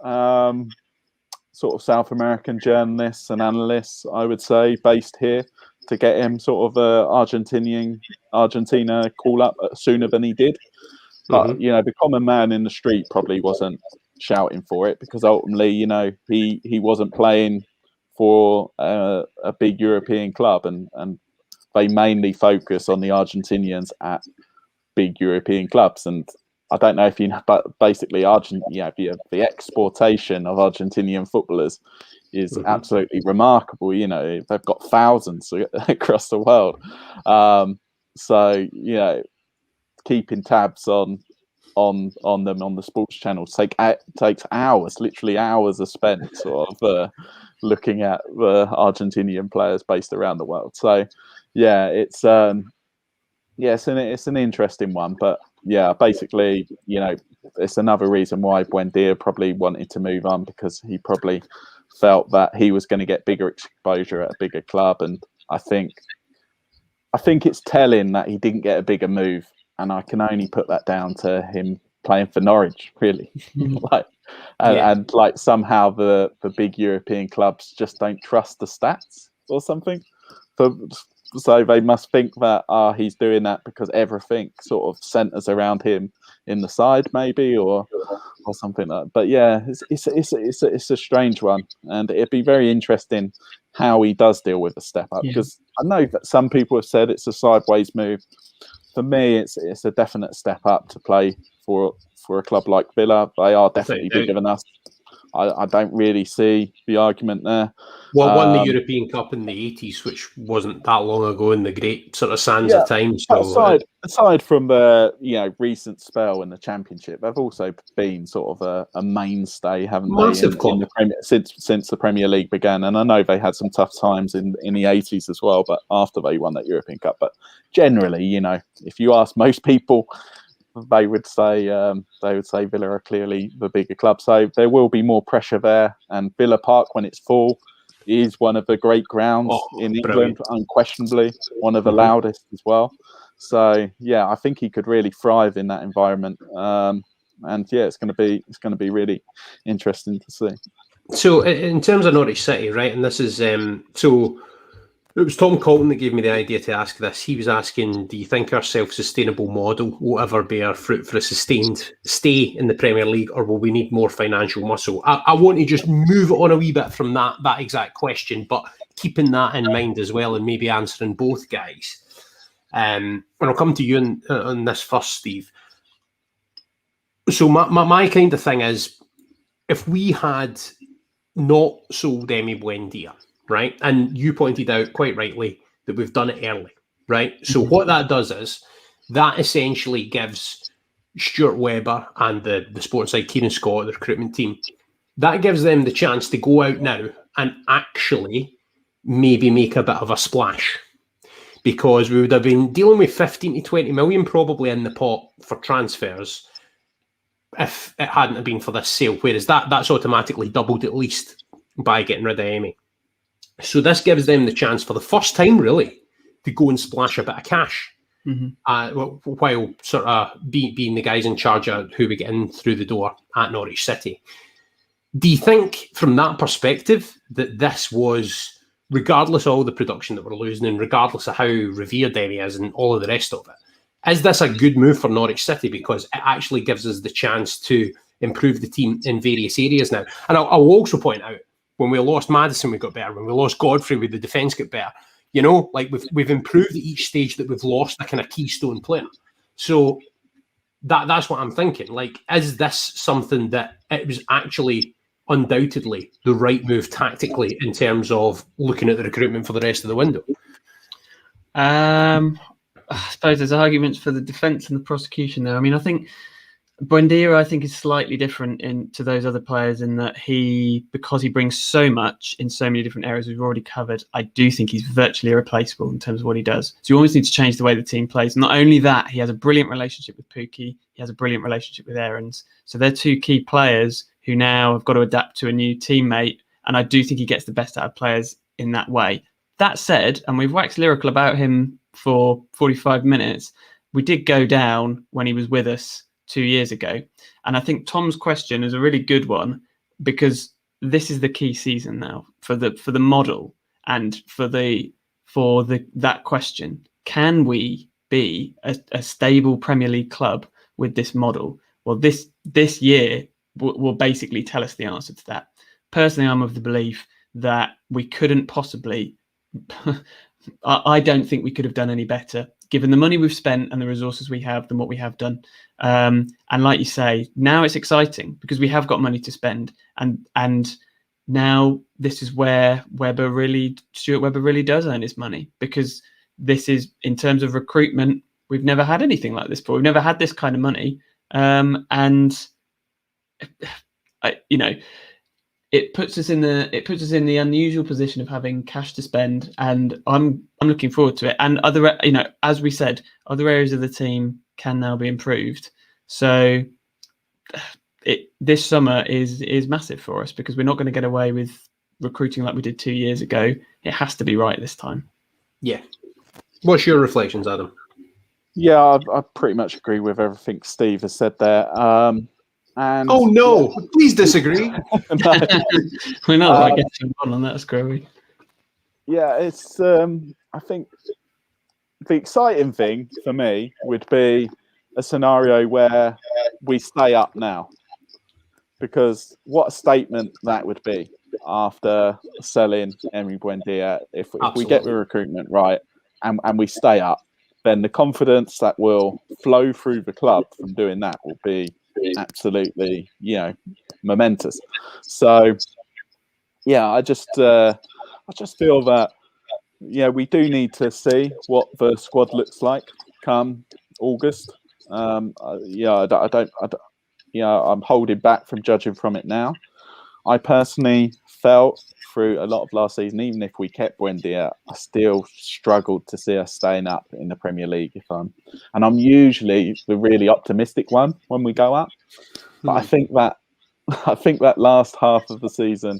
sort of South American journalists and analysts, I would say, based here, to get him sort of Argentina call up sooner than he did. But, the common man in the street probably wasn't shouting for it because ultimately, he wasn't playing for a big European club and they mainly focus on the Argentinians at big European clubs. And I don't know if you know, but basically, the exportation of Argentinian footballers is absolutely remarkable. They've got thousands across the world. So, keeping tabs on them on the sports channels takes hours, literally hours are spent sort of looking at the Argentinian players based around the world. So, yeah, it's an interesting one, but yeah, basically, it's another reason why Buendia probably wanted to move on, because he probably felt that he was going to get bigger exposure at a bigger club. And I think it's telling that he didn't get a bigger move, and I can only put that down to him playing for Norwich, really. And somehow the big European clubs just don't trust the stats or something. So they must think that he's doing that because everything sort of centers around him in the side, maybe, or something like that. But yeah, it's a strange one, and it'd be very interesting how he does deal with the step up, because I know that some people have said it's a sideways move. For me, it's a definite step up to play for a club like Villa. They are definitely bigger than us. I don't really see the argument there. Well, won the European Cup in the 80s, which wasn't that long ago in the great sort of sands of time. So aside from the recent spell in the Championship, they've also been sort of a mainstay, haven't they, in the Premier, since the Premier League began. And I know they had some tough times in the 80s as well, but after they won that European Cup. But generally, if you ask most people, they would say Villa are clearly the bigger club. So there will be more pressure there. And Villa Park, when it's full, is one of the great grounds in England, unquestionably one of the loudest as well. So yeah, I think he could really thrive in that environment. And yeah, it's going to be really interesting to see. So in terms of Norwich City, right, and this is so. It was Tom Colton that gave me the idea to ask this. He was asking, do you think our self-sustainable model will ever bear fruit for a sustained stay in the Premier League, or will we need more financial muscle? I want to just move on a wee bit from that exact question, but keeping that in mind as well and maybe answering both guys. And I'll come to you on this first, Steve. So my kind of thing is, if we had not sold Emi Buendía, right? And you pointed out quite rightly that we've done it early, right? So what that does is that essentially gives Stuart Webber and the sports side, Kieran Scott, the recruitment team, that gives them the chance to go out now and actually maybe make a bit of a splash, because we would have been dealing with 15 to 20 million probably in the pot for transfers if it hadn't have been for this sale, whereas that's automatically doubled at least by getting rid of Emi. So this gives them the chance for the first time, really, to go and splash a bit of cash, while sort of being the guys in charge of who we get in through the door at Norwich City. Do you think, from that perspective, that this was, regardless of all the production that we're losing and regardless of how revered Emi is and all of the rest of it, is this a good move for Norwich City because it actually gives us the chance to improve the team in various areas now? And I'll also point out, when we lost Maddison, we got better. When we lost Godfrey, the defence got better. Like we've improved at each stage that we've lost a kind of keystone player. So that's what I'm thinking. Like, is this something that it was actually undoubtedly the right move tactically in terms of looking at the recruitment for the rest of the window? I suppose there's arguments for the defence and the prosecution there. I mean, I think Buendía, is slightly different to those other players in that because he brings so much in so many different areas we've already covered, I do think he's virtually irreplaceable in terms of what he does. So you always need to change the way the team plays. Not only that, he has a brilliant relationship with Pukki. He has a brilliant relationship with Aarons. So they're two key players who now have got to adapt to a new teammate. And I do think he gets the best out of players in that way. That said, and we've waxed lyrical about him for 45 minutes, we did go down when he was with us 2 years ago. And I think Tom's question is a really good one, because this is the key season now for the model and for that question. Can we be a stable Premier League club with this model? Well, this year will basically tell us the answer to that. Personally, I'm of the belief that we couldn't possibly I don't think we could have done any better, given the money we've spent and the resources we have, than what we have done. And like you say, now it's exciting because we have got money to spend, and now this is where Stuart Webber really does earn his money, because this is, in terms of recruitment, we've never had anything like this before. We've never had this kind of money, and it puts us in the unusual position of having cash to spend, and I'm looking forward to it. And as we said, other areas of the team can now be improved. So this summer is massive for us, because we're not going to get away with recruiting like we did 2 years ago. It has to be right this time. Yeah. What's your reflections, Adam? Yeah, I pretty much agree with everything Steve has said there. And oh no! Please disagree. We're not getting on that, Screwy. Yeah, it's. I think the exciting thing for me would be a scenario where we stay up now, because what a statement that would be after selling Emi Buendía. If we get the recruitment right and we stay up, then the confidence that will flow through the club from doing that will be absolutely, momentous. So yeah, I just feel that we do need to see what the squad looks like come August. I'm holding back from judging from it now. I personally felt through a lot of last season, even if we kept Buendía, I still struggled to see us staying up in the Premier League. And I'm usually the really optimistic one when we go up, but I think that last half of the season,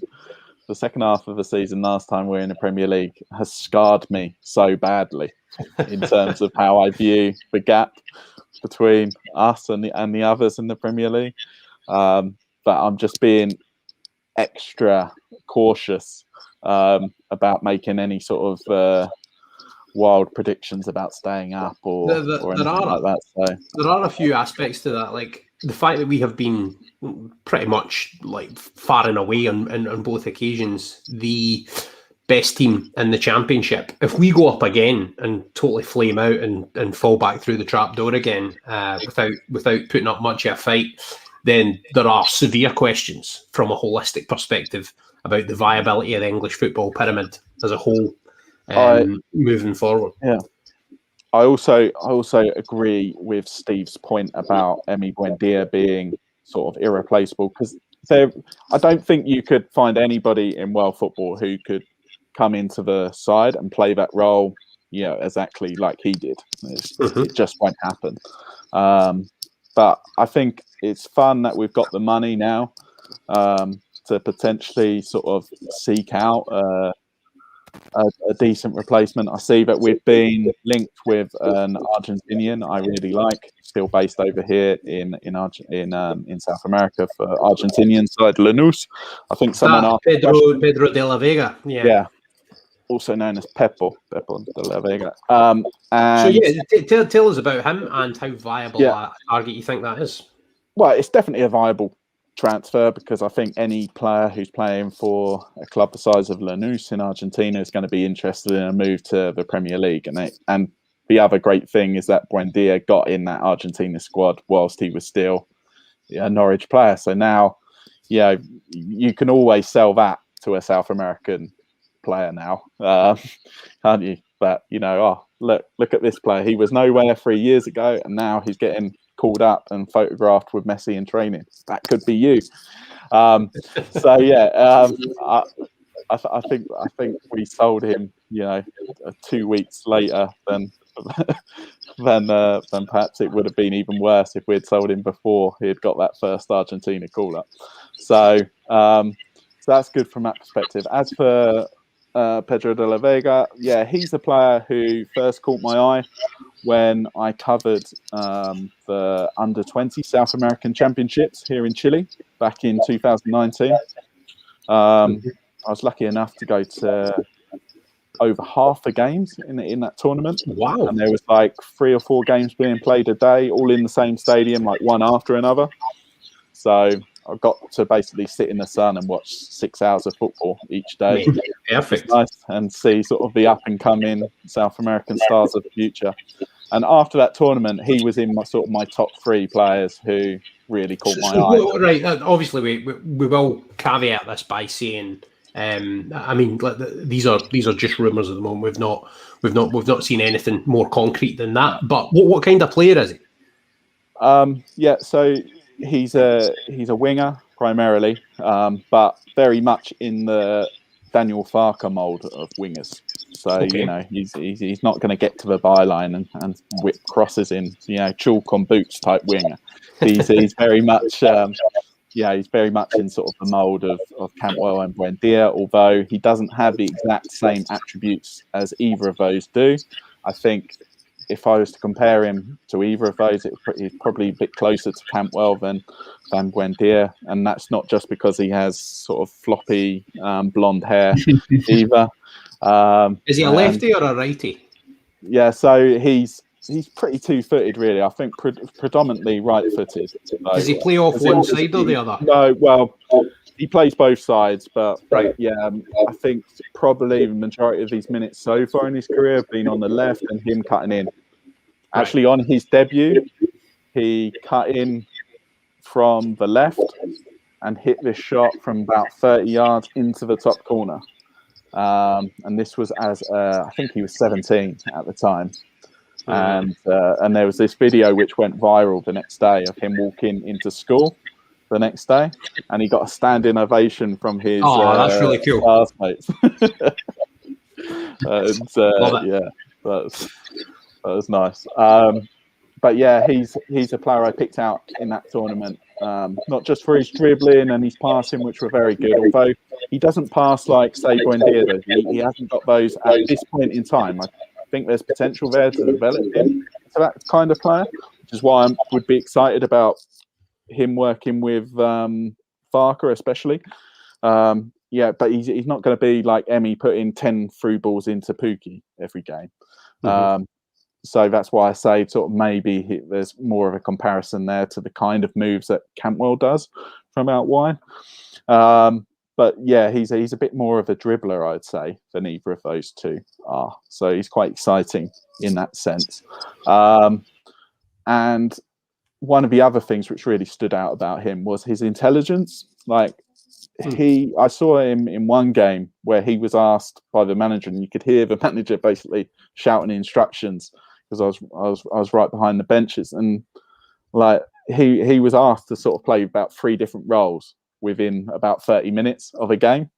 the second half of the season, last time we were in the Premier League, has scarred me so badly in terms of how I view the gap between us and the others in the Premier League. But I'm just being extra cautious about making any sort of wild predictions about staying up or anything like that. So there are a few aspects to that, like the fact that we have been pretty much like far and away on both occasions the best team in the Championship. If we go up again and totally flame out and fall back through the trapdoor again without putting up much of a fight, then there are severe questions from a holistic perspective about the viability of the English football pyramid as a whole moving forward. Yeah. I also agree with Steve's point about Emi Buendía being sort of irreplaceable, because I don't think you could find anybody in world football who could come into the side and play that role, exactly like he did. It just won't happen. But I think it's fun that we've got the money now to potentially sort of seek out a decent replacement. I see that we've been linked with an Argentinian I really like, still based over here in South America for Argentinian side Lanús. I think someone asked Pedro de la Vega. Yeah. Also known as Pepo de la Vega. So tell us about him and how viable a target you think that is. Well, it's definitely a viable transfer, because I think any player who's playing for a club the size of Lanús in Argentina is going to be interested in a move to the Premier League. And the other great thing is that Buendía got in that Argentina squad whilst he was still a Norwich player. So now, you can always sell that to a South American player now, can't you? But look at this player. He was nowhere 3 years ago, and now he's getting called up and photographed with Messi in training. That could be you. I think we sold him 2 weeks later than perhaps it would have been even worse if we'd sold him before he had got that first Argentina call up. So that's good from that perspective. As for Pedro de la Vega, he's a player who first caught my eye when I covered the under-20 South American Championships here in Chile back in 2019. I was lucky enough to go to over half the games in that tournament. Wow. And there was like 3 or 4 games being played a day, all in the same stadium, like one after another. So I got to basically sit in the sun and watch 6 hours of football each day. Perfect. Nice, and see sort of the up-and-coming South American stars of the future. And after that tournament, he was in my top 3 players who really caught my eye. Right. Obviously, we will caveat this by saying, these are just rumours at the moment. We've not seen anything more concrete than that. But what kind of player is he? So he's a winger primarily, but very much in the Daniel Farke mould of wingers. So he's not going to get to the byline and whip crosses in chalk on boots type winger. He's very much he's very much in sort of the mould of Cantwell and Buendía, although he doesn't have the exact same attributes as either of those do. I think if I was to compare him to either of those, he's probably a bit closer to Cantwell than Buendía, and that's not just because he has sort of floppy blonde hair either. Is he a lefty or a righty? Yeah, so he's pretty two-footed, really. I think predominantly right-footed. Does he play off one side or the other? No, well, he plays both sides, but right. I think probably the majority of these minutes so far in his career have been on the left and him cutting in. Actually, on his debut, he cut in from the left and hit this shot from about 30 yards into the top corner. And this was as I think he was 17 at the time. And there was this video which went viral the next day of him walking into school the next day, and he got a standing ovation from his that's really cool. classmates. Yeah, that was nice. But yeah, he's a player I picked out in that tournament, not just for his dribbling and his passing, which were very good, although he doesn't pass like, say, Buendía. He hasn't got those at this point in time. I think there's potential there to develop him to that kind of player, which is why I would be excited about him working with Farker especially. Yeah, but he's not going to be like Emi putting 10 through balls into Pookie every game. So that's why I say sort of maybe there's more of a comparison there to the kind of moves that Cantwell does from out wide. But yeah, he's a bit more of a dribbler, I'd say, than either of those two are. So he's quite exciting in that sense. And one of the other things which really stood out about him was his intelligence. Like I saw him in one game where he was asked by the manager, and you could hear the manager basically shouting instructions because I was right behind the benches, and like he was asked to sort of play about 3 different roles within about 30 minutes of a game,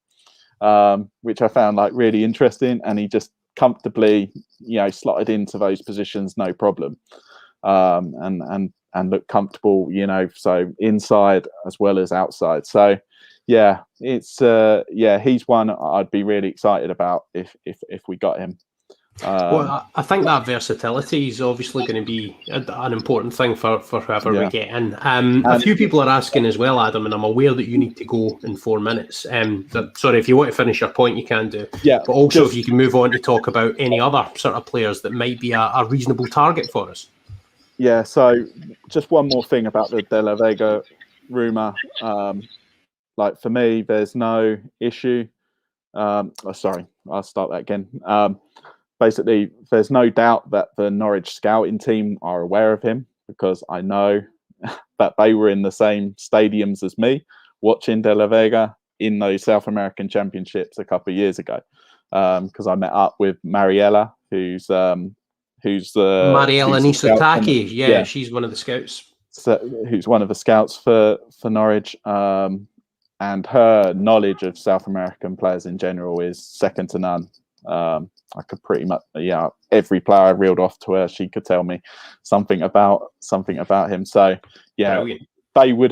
which I found like really interesting, and he just comfortably, slotted into those positions no problem, and looked comfortable, so inside as well as outside. So yeah, it's he's one I'd be really excited about if we got him. Well, I think that versatility is obviously going to be an important thing for whoever we get in. A few people are asking as well, Adam, and I'm aware that you need to go in 4 minutes. Sorry, if you want to finish your point, you can do. Yeah, but also if you can move on to talk about any other sort of players that might be a reasonable target for us. Yeah, so just one more thing about the De La Vega rumour. Like for me, there's no issue. Sorry, I'll start that again. Basically, there's no doubt that the Norwich scouting team are aware of him, because I know that they were in the same stadiums as me watching De La Vega in those South American Championships a couple of years ago. Because I met up with Mariela, who's Mariela Nisutaki. Yeah, she's one of the scouts. So, who's one of the scouts for Norwich. And her knowledge of South American players in general is second to none. I could pretty much, every player I reeled off to her, she could tell me something about him. So yeah, brilliant. they would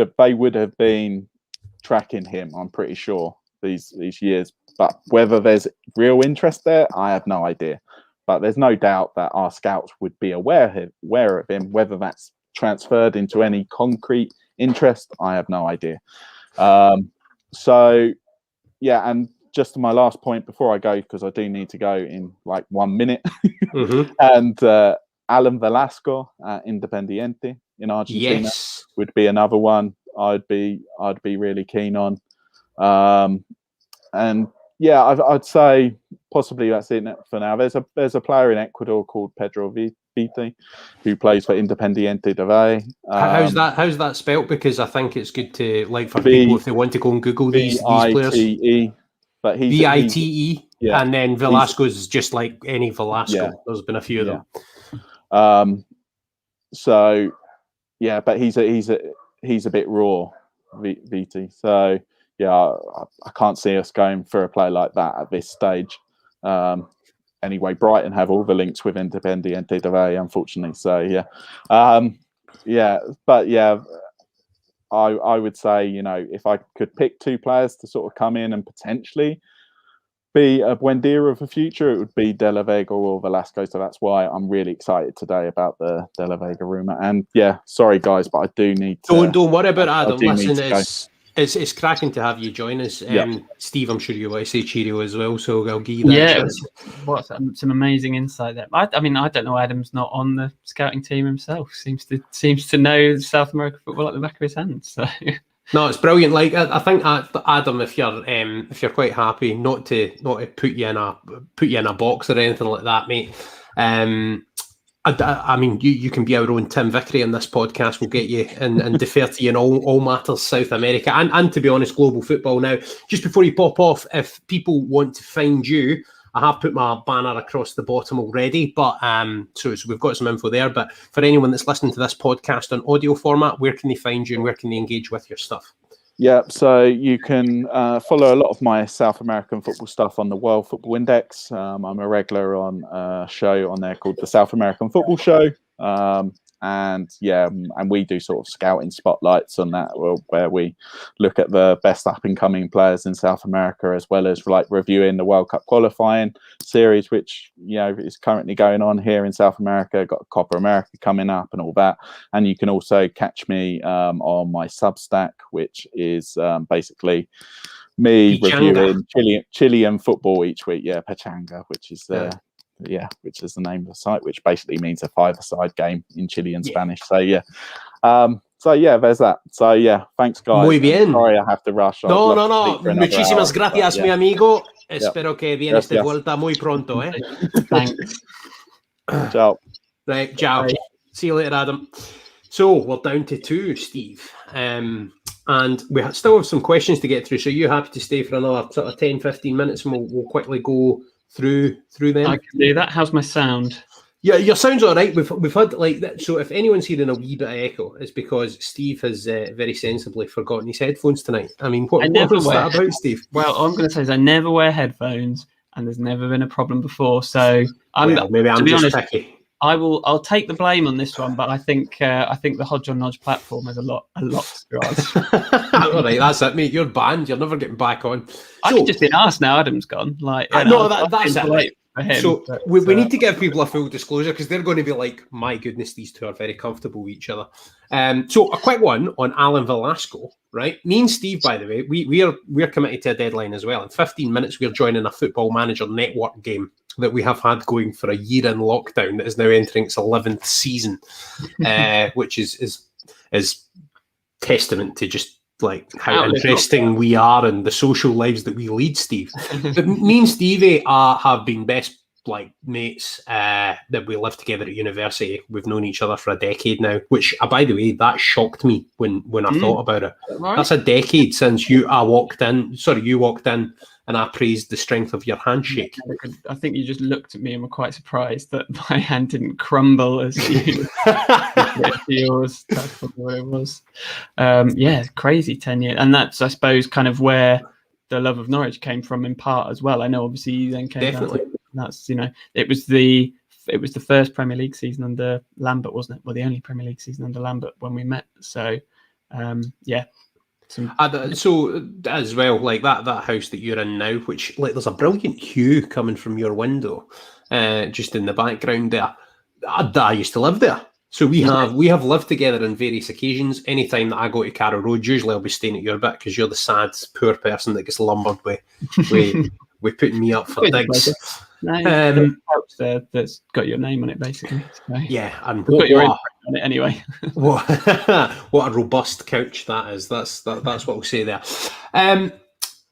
have been tracking him, I'm pretty sure, these years. But whether there's real interest there, I have no idea. But there's no doubt that our scouts would be aware of him. Whether that's transferred into any concrete interest, I have no idea. So yeah, and just my last point before I go, because I do need to go in like 1 minute. And Alan Velasco at Independiente in Argentina would be another one I'd be really keen on. And yeah, I'd say possibly that's it for now. There's a player in Ecuador called Pedro Vite, who plays for Independiente de Valle. How's that spelt? Because I think it's good to, like, for people if they want to go and Google these players. Vite. But he's Vite, and then Velasco's just like any Velasco. Yeah. There's been a few of them. So yeah, but he's a bit raw, Vite. So yeah, I can't see us going for a play like that at this stage. Anyway, Brighton have all the links with Independiente de Valle, unfortunately. So yeah, but yeah, I would say, if I could pick 2 players to sort of come in and potentially be a Buendía of the future, it would be De La Vega or Velasco. So that's why I'm really excited today about the De La Vega rumour. And yeah, sorry guys, but I do need to... Don't worry about Adam. Listen, it's cracking to have you join us. Steve, I'm sure you want to say cheerio as well, so I'll give you that. Yeah, some amazing insight there. I mean, I don't know, Adam's not on the scouting team himself. Seems to know South American football like the back of his hand. So no, it's brilliant. Like I think, Adam, if you're quite happy, not to put you in a box or anything like that, mate. I mean, you can be our own Tim Vickery in this podcast. We'll get you and defer to you in all matters South America and to be honest, global football. Now, just before you pop off, if people want to find you, I have put my banner across the bottom already, but so we've got some info there. But for anyone that's listening to this podcast on audio format, where can they find you and where can they engage with your stuff? Yeah, so you can follow a lot of my South American football stuff on the World Football Index. I'm a regular on a show on there called the South American Football Show. And we do sort of scouting spotlights on that, where we look at the best up and coming players in South America, as well as like reviewing the World Cup qualifying series, which is currently going on here in South America. Got Copa America coming up and all that. And you can also catch me on my Substack, which is basically me reviewing Chilean football each week. Yeah, Pachanga, which is which is the name of the site, which basically means a five-a-side game in Chilean Spanish. So there's that. So thanks guys. Muy bien. Sorry, I have to rush. No. Muchísimas gracias, mi amigo. Espero que vienes de vuelta muy pronto. Thanks. Ciao. Right, ciao. Bye. See you later, Adam. So we're down to 2, Steve. And we still have some questions to get through. So you're happy to stay for another sort of 10-15 minutes, and we'll quickly go through them. I can do that. How's my sound? Yeah, your sound's all right. We've had like that. So if anyone's hearing a wee bit of echo, it's because Steve has very sensibly forgotten his headphones tonight. I mean, what was that about, Steve? Well, all I'm going to say is I never wear headphones, and there's never been a problem before. So maybe I'm just picky. I'll take the blame on this one, but I think the Hodge on Nodge platform has a lot to ask. All right, that's it, mate. You're banned. You're never getting back on. I've just been asked now. Adam's gone. That's it. Right. So we need to give people a full disclosure, because they're going to be like, my goodness, these two are very comfortable with each other. So a quick one on Alan Velasco, right? Me and Steve, by the way, we're committed to a deadline as well. In 15 minutes, we're joining a Football Manager Network game that we have had going for a year in lockdown that is now entering its 11th season, which is testament to just like how interesting we are and the social lives that we lead, Steve. But me and Stevie have been best like mates that we lived together at university. We've known each other for a decade now, which by the way, that shocked me when I thought about it. Right. That's a decade since you walked in and I praised the strength of your handshake. I think you just looked at me and were quite surprised that my hand didn't crumble as you yours. That's probably what it was. Crazy 10 years. And that's, I suppose, kind of where the love of Norwich came from in part as well. I know obviously you then came Definitely. That's, it was the first Premier League season under Lambert, wasn't it? Well, the only Premier League season under Lambert when we met. So, So as well, like that house that you're in now, which like there's a brilliant hue coming from your window, just in the background there. I used to live there, so we have lived together on various occasions. Anytime that I go to Carrow Road, usually I'll be staying at your bit because you're the sad poor person that gets lumbered with putting me up for digs. Couch there that's got your name on it, basically. So. Yeah, and got your imprint on it anyway. what a robust couch that is. That's what we'll say there.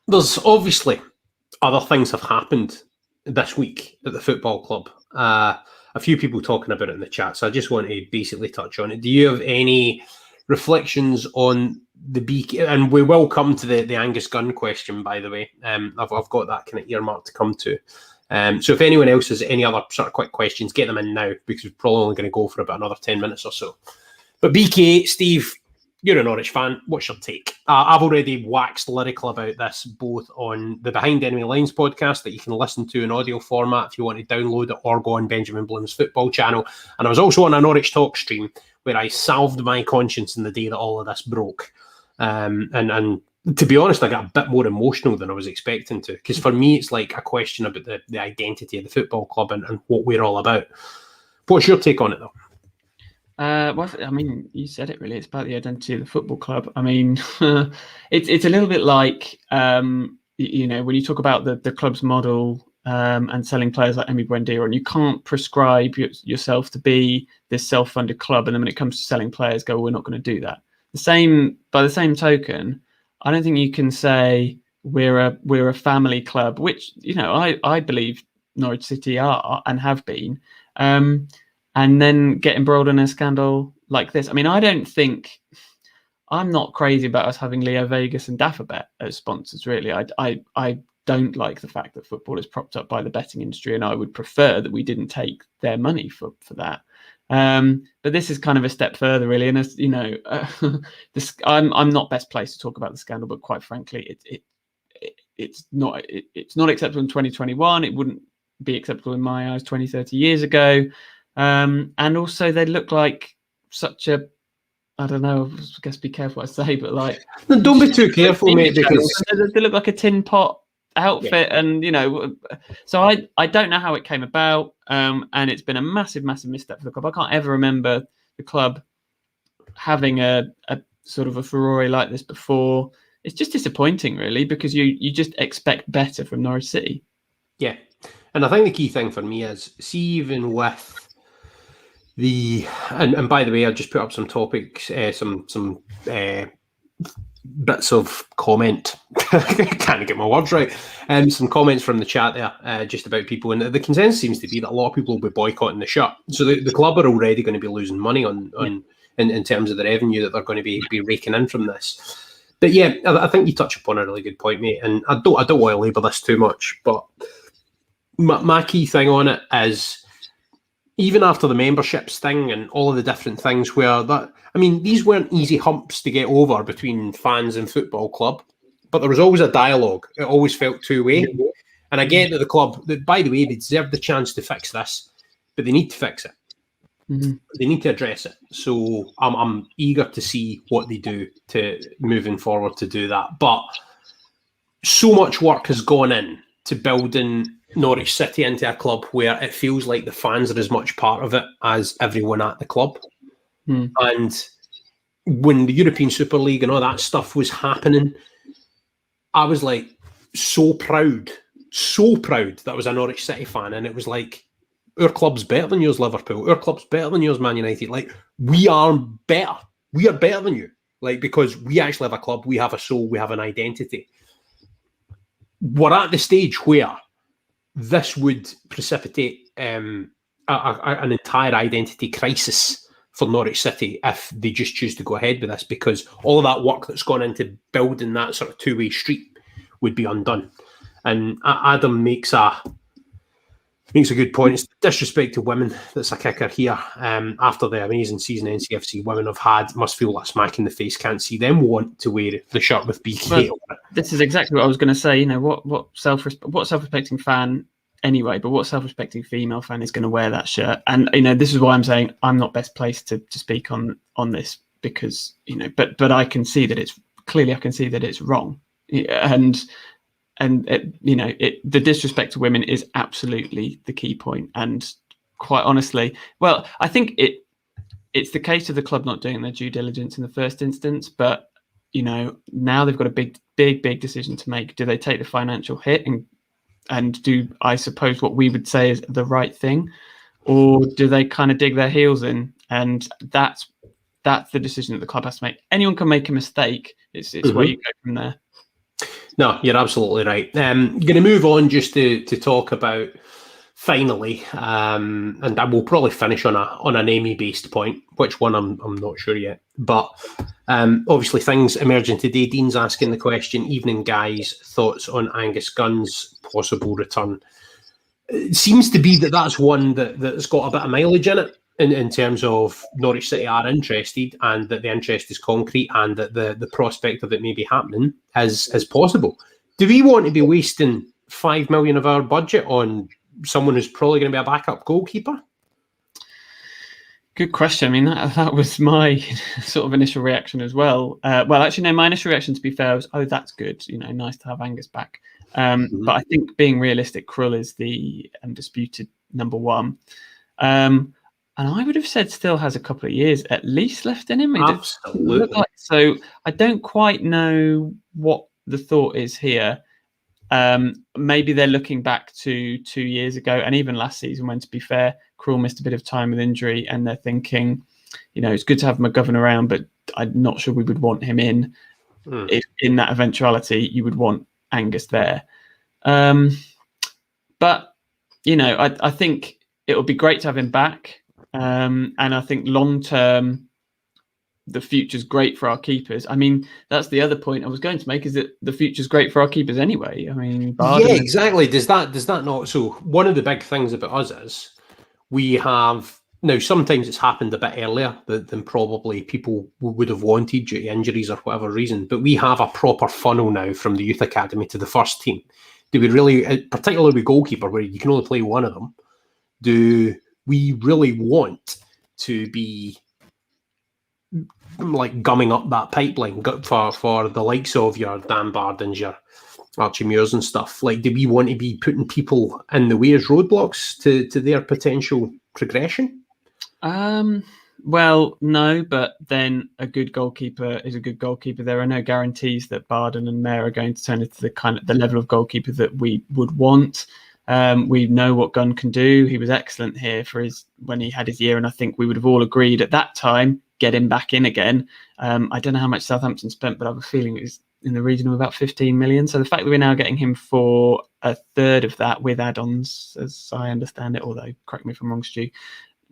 There's obviously other things have happened this week at the football club. A few people talking about it in the chat, so I just want to basically touch on it. Do you have any reflections on the BK? And we will come to the Angus Gunn question, by the way. I've got that kind of earmarked to come to. So if anyone else has any other sort of quick questions, get them in now, because we're probably only going to go for about another 10 minutes or so. But BK, Steve, you're a Norwich fan. What's your take? I've already waxed lyrical about this, both on the Behind Enemy Lines podcast that you can listen to in audio format if you want to download it, or go on Benjamin Bloom's football channel. And I was also on a Norwich Talk stream where I salved my conscience in the day that all of this broke. And to be honest, I got a bit more emotional than I was expecting to, because for me, it's like a question about the identity of the football club and what we're all about. What's your take on it, though? Well, I mean, you said it really. It's about the identity of the football club. I mean, it's a little bit like, when you talk about the club's model and selling players like Emi Buendía, and you can't prescribe yourself to be this self-funded club, and then when it comes to selling players, we're not going to do that. By the same token, I don't think you can say we're a family club, which I believe Norwich City are and have been. and then get embroiled in a scandal like this. I mean, I'm not crazy about us having Leo Vegas and Dafabet as sponsors, really. I don't like the fact that football is propped up by the betting industry, and I would prefer that we didn't take their money for that. But this is kind of a step further, really. And as you know, I'm not best placed to talk about the scandal, but quite frankly, it's not acceptable in 2021. It wouldn't be acceptable in my eyes 20, 30 years ago. And also they look like such a, I don't know, I guess be careful what I say, but like, no, don't be too careful, mate, because they look like a tin pot outfit. Yeah. And you know, so I don't know how it came about, and it's been a massive misstep for the club. I can't ever remember the club having a sort of a furore like this before. It's just disappointing, really, because you just expect better from Norwich City. Yeah, and I think the key thing for me is, see, even with the and by the way, I just put up some topics, some bits of comment. Can't get my words right. Some comments from the chat there, just about people, and the consensus seems to be that a lot of people will be boycotting the shirt. So the club are already going to be losing money on in terms of the revenue that they're going to be raking in from this. But yeah, I think you touch upon a really good point, mate. And I don't want to labour this too much, but my key thing on it is, even after the memberships thing and all of the different things where that, I mean, these weren't easy humps to get over between fans and football club, but there was always a dialogue. It always felt two-way. And I get that the club, that, by the way, they deserve the chance to fix this, but they need to fix it. Mm-hmm. They need to address it. So I'm eager to see what they do to moving forward to do that. But so much work has gone in to building Norwich City into a club where it feels like the fans are as much part of it as everyone at the club. And when the European Super League and all that stuff was happening, I was like so proud that I was a Norwich City fan. And it was like, our club's better than yours, Liverpool. Our club's better than yours, Man United. Like, we are better. We are better than you. Like, because we actually have a club, we have a soul, we have an identity. We're at the stage where this would precipitate an entire identity crisis for Norwich City if they just choose to go ahead with this, because all of that work that's gone into building that sort of two-way street would be undone. And Adam makes a good point. It's disrespect to women that's a kicker here. After the amazing season NCFC women have had, must feel like smack in the face. Can't see them want to wear the shirt with BK. Well, this is exactly what I was going to say. You know, what self-respecting fan anyway, but what self-respecting female fan is going to wear that shirt? And you know, this is why I'm saying I'm not best placed to speak on this, because you know, but I can see that it's clearly, I can see that it's wrong, and it, you know, the disrespect to women is absolutely the key point. And quite honestly, well, I think it's the case of the club not doing their due diligence in the first instance. But you know, now they've got a big decision to make. Do they take the financial hit and do, I suppose, what we would say is the right thing, or do they kind of dig their heels in? And that's the decision that the club has to make. Anyone can make a mistake. It's where you go from there. No, you're absolutely right. Going to move on just to talk about finally, and I will probably finish on an Emi based point. Which one I'm not sure yet, but obviously things emerging today. Dean's asking the question: evening guys, thoughts on Angus Gunn's possible return? It seems to be that's one that's got a bit of mileage in it. In terms of Norwich City are interested, and that the interest is concrete, and that the prospect of it maybe happening is possible. Do we want to be wasting $5 million of our budget on someone who's probably going to be a backup goalkeeper? Good question. I mean, that was my sort of initial reaction as well. Well, actually, no, my initial reaction, to be fair, was, oh, that's good. You know, nice to have Angus back. But I think, being realistic, Krull is the undisputed number one. And I would have said still has a couple of years at least left in him. Absolutely. So I don't quite know what the thought is here. Maybe they're looking back to 2 years ago, and even last season, when, to be fair, Krull missed a bit of time with injury, and they're thinking, you know, it's good to have McGovern around, but I'm not sure we would want him in. If in that eventuality, you would want Angus there. But, you know, I think it would be great to have him back. And I think long term, the future's great for our keepers. I mean, that's the other point I was going to make, is that the future's great for our keepers anyway. I mean, yeah, exactly. Does that not? So one of the big things about us is we have now. Sometimes it's happened a bit earlier than probably people would have wanted due to injuries or whatever reason. But we have a proper funnel now from the youth academy to the first team. Do we really, particularly with goalkeeper, where you can only play one of them? Do we really want to be like gumming up that pipeline for the likes of your Dan Bardens, your Archie Muirs and stuff? Like, do we want to be putting people in the way as roadblocks to their potential progression? Well, no, but then a good goalkeeper is a good goalkeeper. There are no guarantees that Barden and Mayer are going to turn into the level of goalkeeper that we would want. We know what Gunn can do. He was excellent here when he had his year, and I think we would have all agreed at that time, get him back in again. I don't know how much Southampton spent, but I have a feeling it was in the region of about 15 million. So the fact that we're now getting him for a third of that with add-ons, as I understand it, although correct me if I'm wrong, Stu,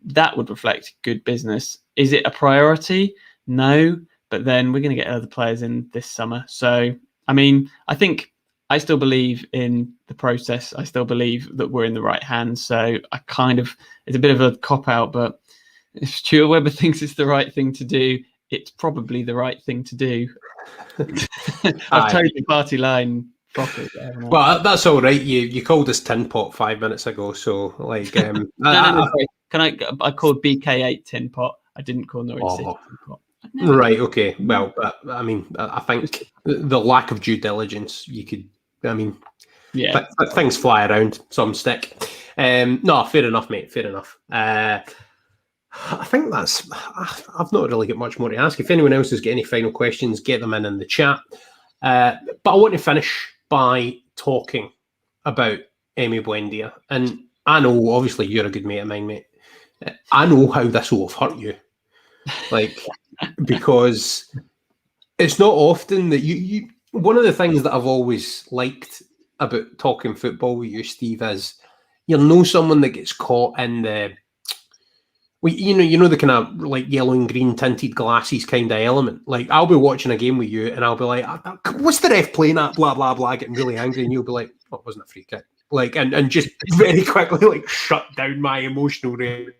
that would reflect good business. Is it a priority? No, but then we're going to get other players in this summer. So, I mean, I think I still believe in the process. I still believe that we're in the right hands. So it's a bit of a cop-out, but if Stuart Webber thinks it's the right thing to do, it's probably the right thing to do. I've told the party line properly. Well, that's all right. You called us Tin Pot 5 minutes ago, so like... no, sorry. I called BK8 Tin Pot. I didn't call Norwich City Tin Pot. Right, okay. Well, I mean, I think the lack of due diligence, things fly around, some stick. No, fair enough, mate, fair enough. I think I've not really got much more to ask. If anyone else has got any final questions, get them in the chat. But I want to finish by talking about Emi Buendía. And I know, obviously, you're a good mate of mine, mate. I know how this will have hurt you. Like, because it's not often that you one of the things that I've always liked about talking football with you, Steve, is you'll know someone that gets caught in the the kind of like yellow and green tinted glasses kind of element. Like, I'll be watching a game with you and I'll be like, what's the ref playing at? Blah blah blah, getting really angry, and you'll be like, oh, it wasn't a free kick. Like, and just very quickly like shut down my emotional reaction.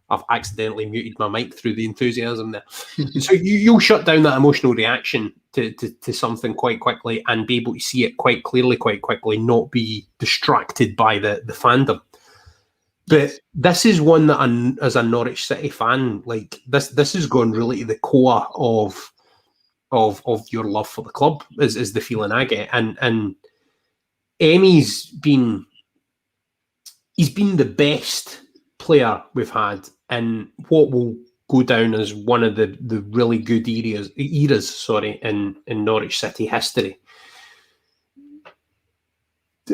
I've accidentally muted my mic through the enthusiasm there. So you'll shut down that emotional reaction to something quite quickly and be able to see it quite clearly, quite quickly, not be distracted by the fandom. But this is one that, as a Norwich City fan, like this is going really to the core of your love for the club, is the feeling I get. And Emi's been the best player we've had in what will go down as one of the really good eras in Norwich City history.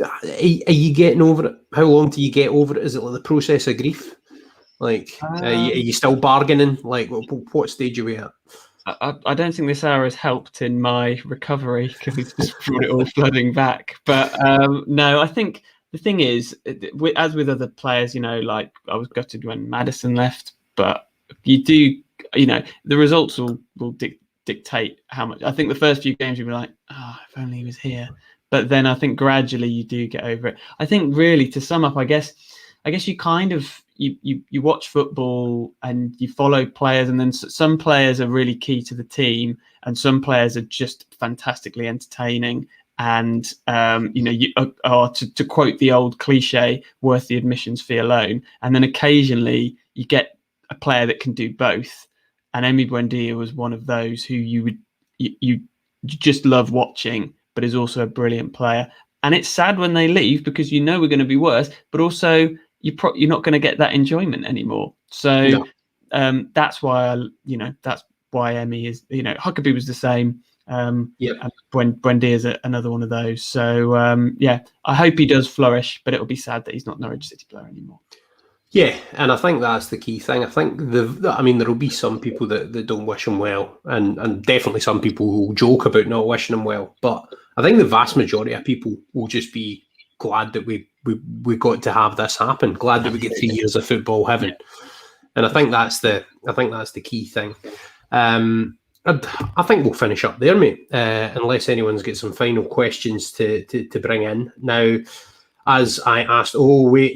Are you getting over it? How long do you get over it? Is it like the process of grief? Like, are you still bargaining? Like, what stage are we at? I don't think this hour has helped in my recovery because it's just brought it all flooding back. But no, I think the thing is, as with other players, like I was gutted when Maddison left, but you do, the results will dictate how much. I think the first few games you'll be like, if only he was here. But then I think gradually you do get over it. I think really, to sum up, I guess you kind of, you watch football and you follow players, and then some players are really key to the team and some players are just fantastically entertaining. And, you are, to quote the old cliche, worth the admissions fee alone. And then occasionally you get a player that can do both. And Emi Buendía was one of those who you just love watching, but is also a brilliant player. And it's sad when they leave because we're going to be worse, but also you're not going to get that enjoyment anymore. So that's why that's why Emi is. Huckabee was the same. Buendía is another one of those. So I hope he does flourish, but it'll be sad that he's not Norwich City player anymore. Yeah, and I think that's the key thing. I think there'll be some people that don't wish him well, and definitely some people who will joke about not wishing him well. But I think the vast majority of people will just be glad that we got to have this happen. Glad that we get 3 years of football heaven, and I think that's the key thing. I think we'll finish up there, mate. Unless anyone's got some final questions to bring in now. As I asked,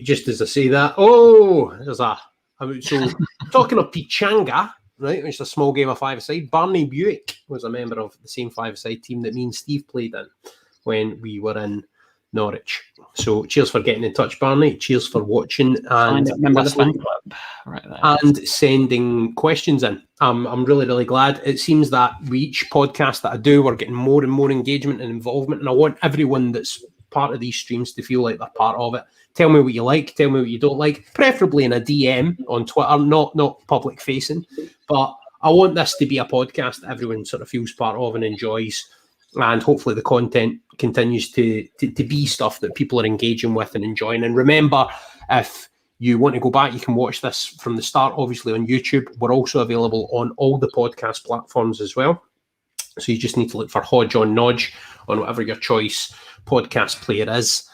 just as I say that, there's so talking of Pichanga, right, which is a small game of five-a-side. Barney Buick was a member of the same five-a-side team that me and Steve played in when we were in Norwich. So cheers for getting in touch, Barney. Cheers for watching and listening and sending questions in. I'm really, really glad. It seems that with each podcast that I do, we're getting more and more engagement and involvement, and I want everyone that's part of these streams to feel like they're part of it. Tell me what you like, tell me what you don't like, preferably in a DM on Twitter, not public facing, but I want this to be a podcast that everyone sort of feels part of and enjoys, and hopefully the content continues to be stuff that people are engaging with and enjoying. And remember, if you want to go back, you can watch this from the start, obviously on YouTube. We're also available on all the podcast platforms as well. So you just need to look for Hodge on Nodge on whatever your choice podcast player is.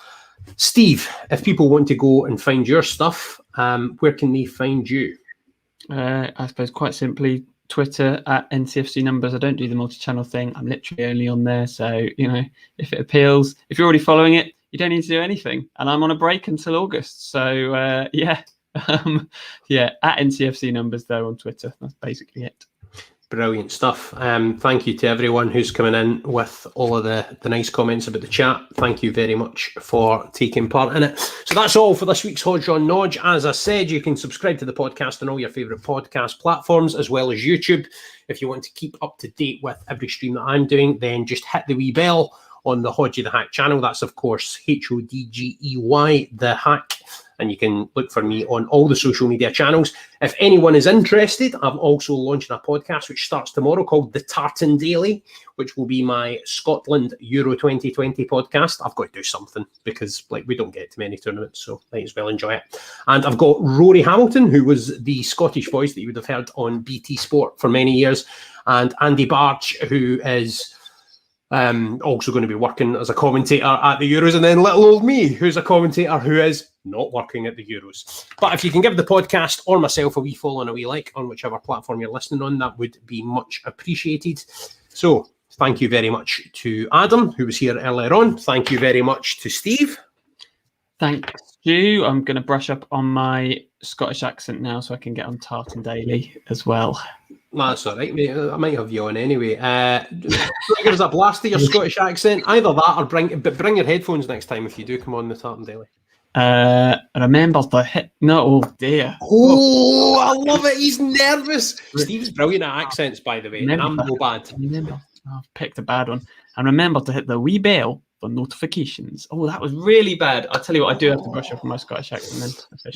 Steve, if people want to go and find your stuff, where can they find you? I suppose quite simply, Twitter at NCFC Numbers. I don't do the multi-channel thing. I'm literally only on there. So, if it appeals, if you're already following it, you don't need to do anything. And I'm on a break until August. So, at NCFC Numbers, though, on Twitter. That's basically it. Brilliant stuff. Thank you to everyone who's coming in with all of the nice comments about the chat. Thank you very much for taking part in it. So that's all for this week's Hodge on Nodge. As I said, you can subscribe to the podcast on all your favourite podcast platforms as well as YouTube. If you want to keep up to date with every stream that I'm doing, then just hit the wee bell on the Hodgeythehack channel. That's, of course, Hodgey, the hack. And you can look for me on all the social media channels. If anyone is interested, I'm also launching a podcast which starts tomorrow called The Tartan Daily, which will be my Scotland Euro 2020 podcast. I've got to do something because we don't get to many tournaments, so might as well enjoy it. And I've got Rory Hamilton, who was the Scottish voice that you would have heard on BT Sport for many years, and Andy Barge, who is also going to be working as a commentator at the Euros, and then little old me, who's a commentator who is not working at the Euros. But if you can give the podcast or myself a wee follow and a wee like on whichever platform you're listening on, that would be much appreciated. So thank you very much to Adam, who was here earlier on. Thank you very much to Steve. Thanks, Stu. I'm going to brush up on my Scottish accent now so I can get on Tartan Daily as well. That's all right, mate. I might have you on anyway. Give us a blast of your Scottish accent. Either that or bring your headphones next time if you do come on the Tartan Daily. Remember to hit... No, oh dear. Oh, I love it. He's nervous. Steve's brilliant at accents, by the way. And I'm no bad. I've picked a bad one. And remember to hit the wee bell for notifications. Oh, that was really bad. I'll tell you what, I do have to brush up on my Scottish accent then.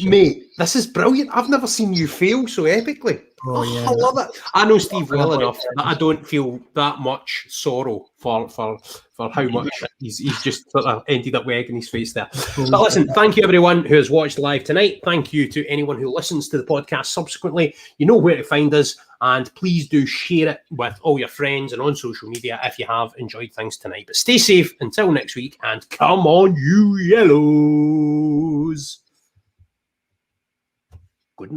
Mate, this is brilliant. I've never seen you fail so epically. Oh, yeah. I love it. I know Steve well enough that I don't feel that much sorrow for how much he's just sort of ended up with egg in his face there. But listen, thank you everyone who has watched live tonight. Thank you to anyone who listens to the podcast subsequently. You know where to find us, and please do share it with all your friends and on social media if you have enjoyed things tonight. But stay safe until next week, and come on, you yellows.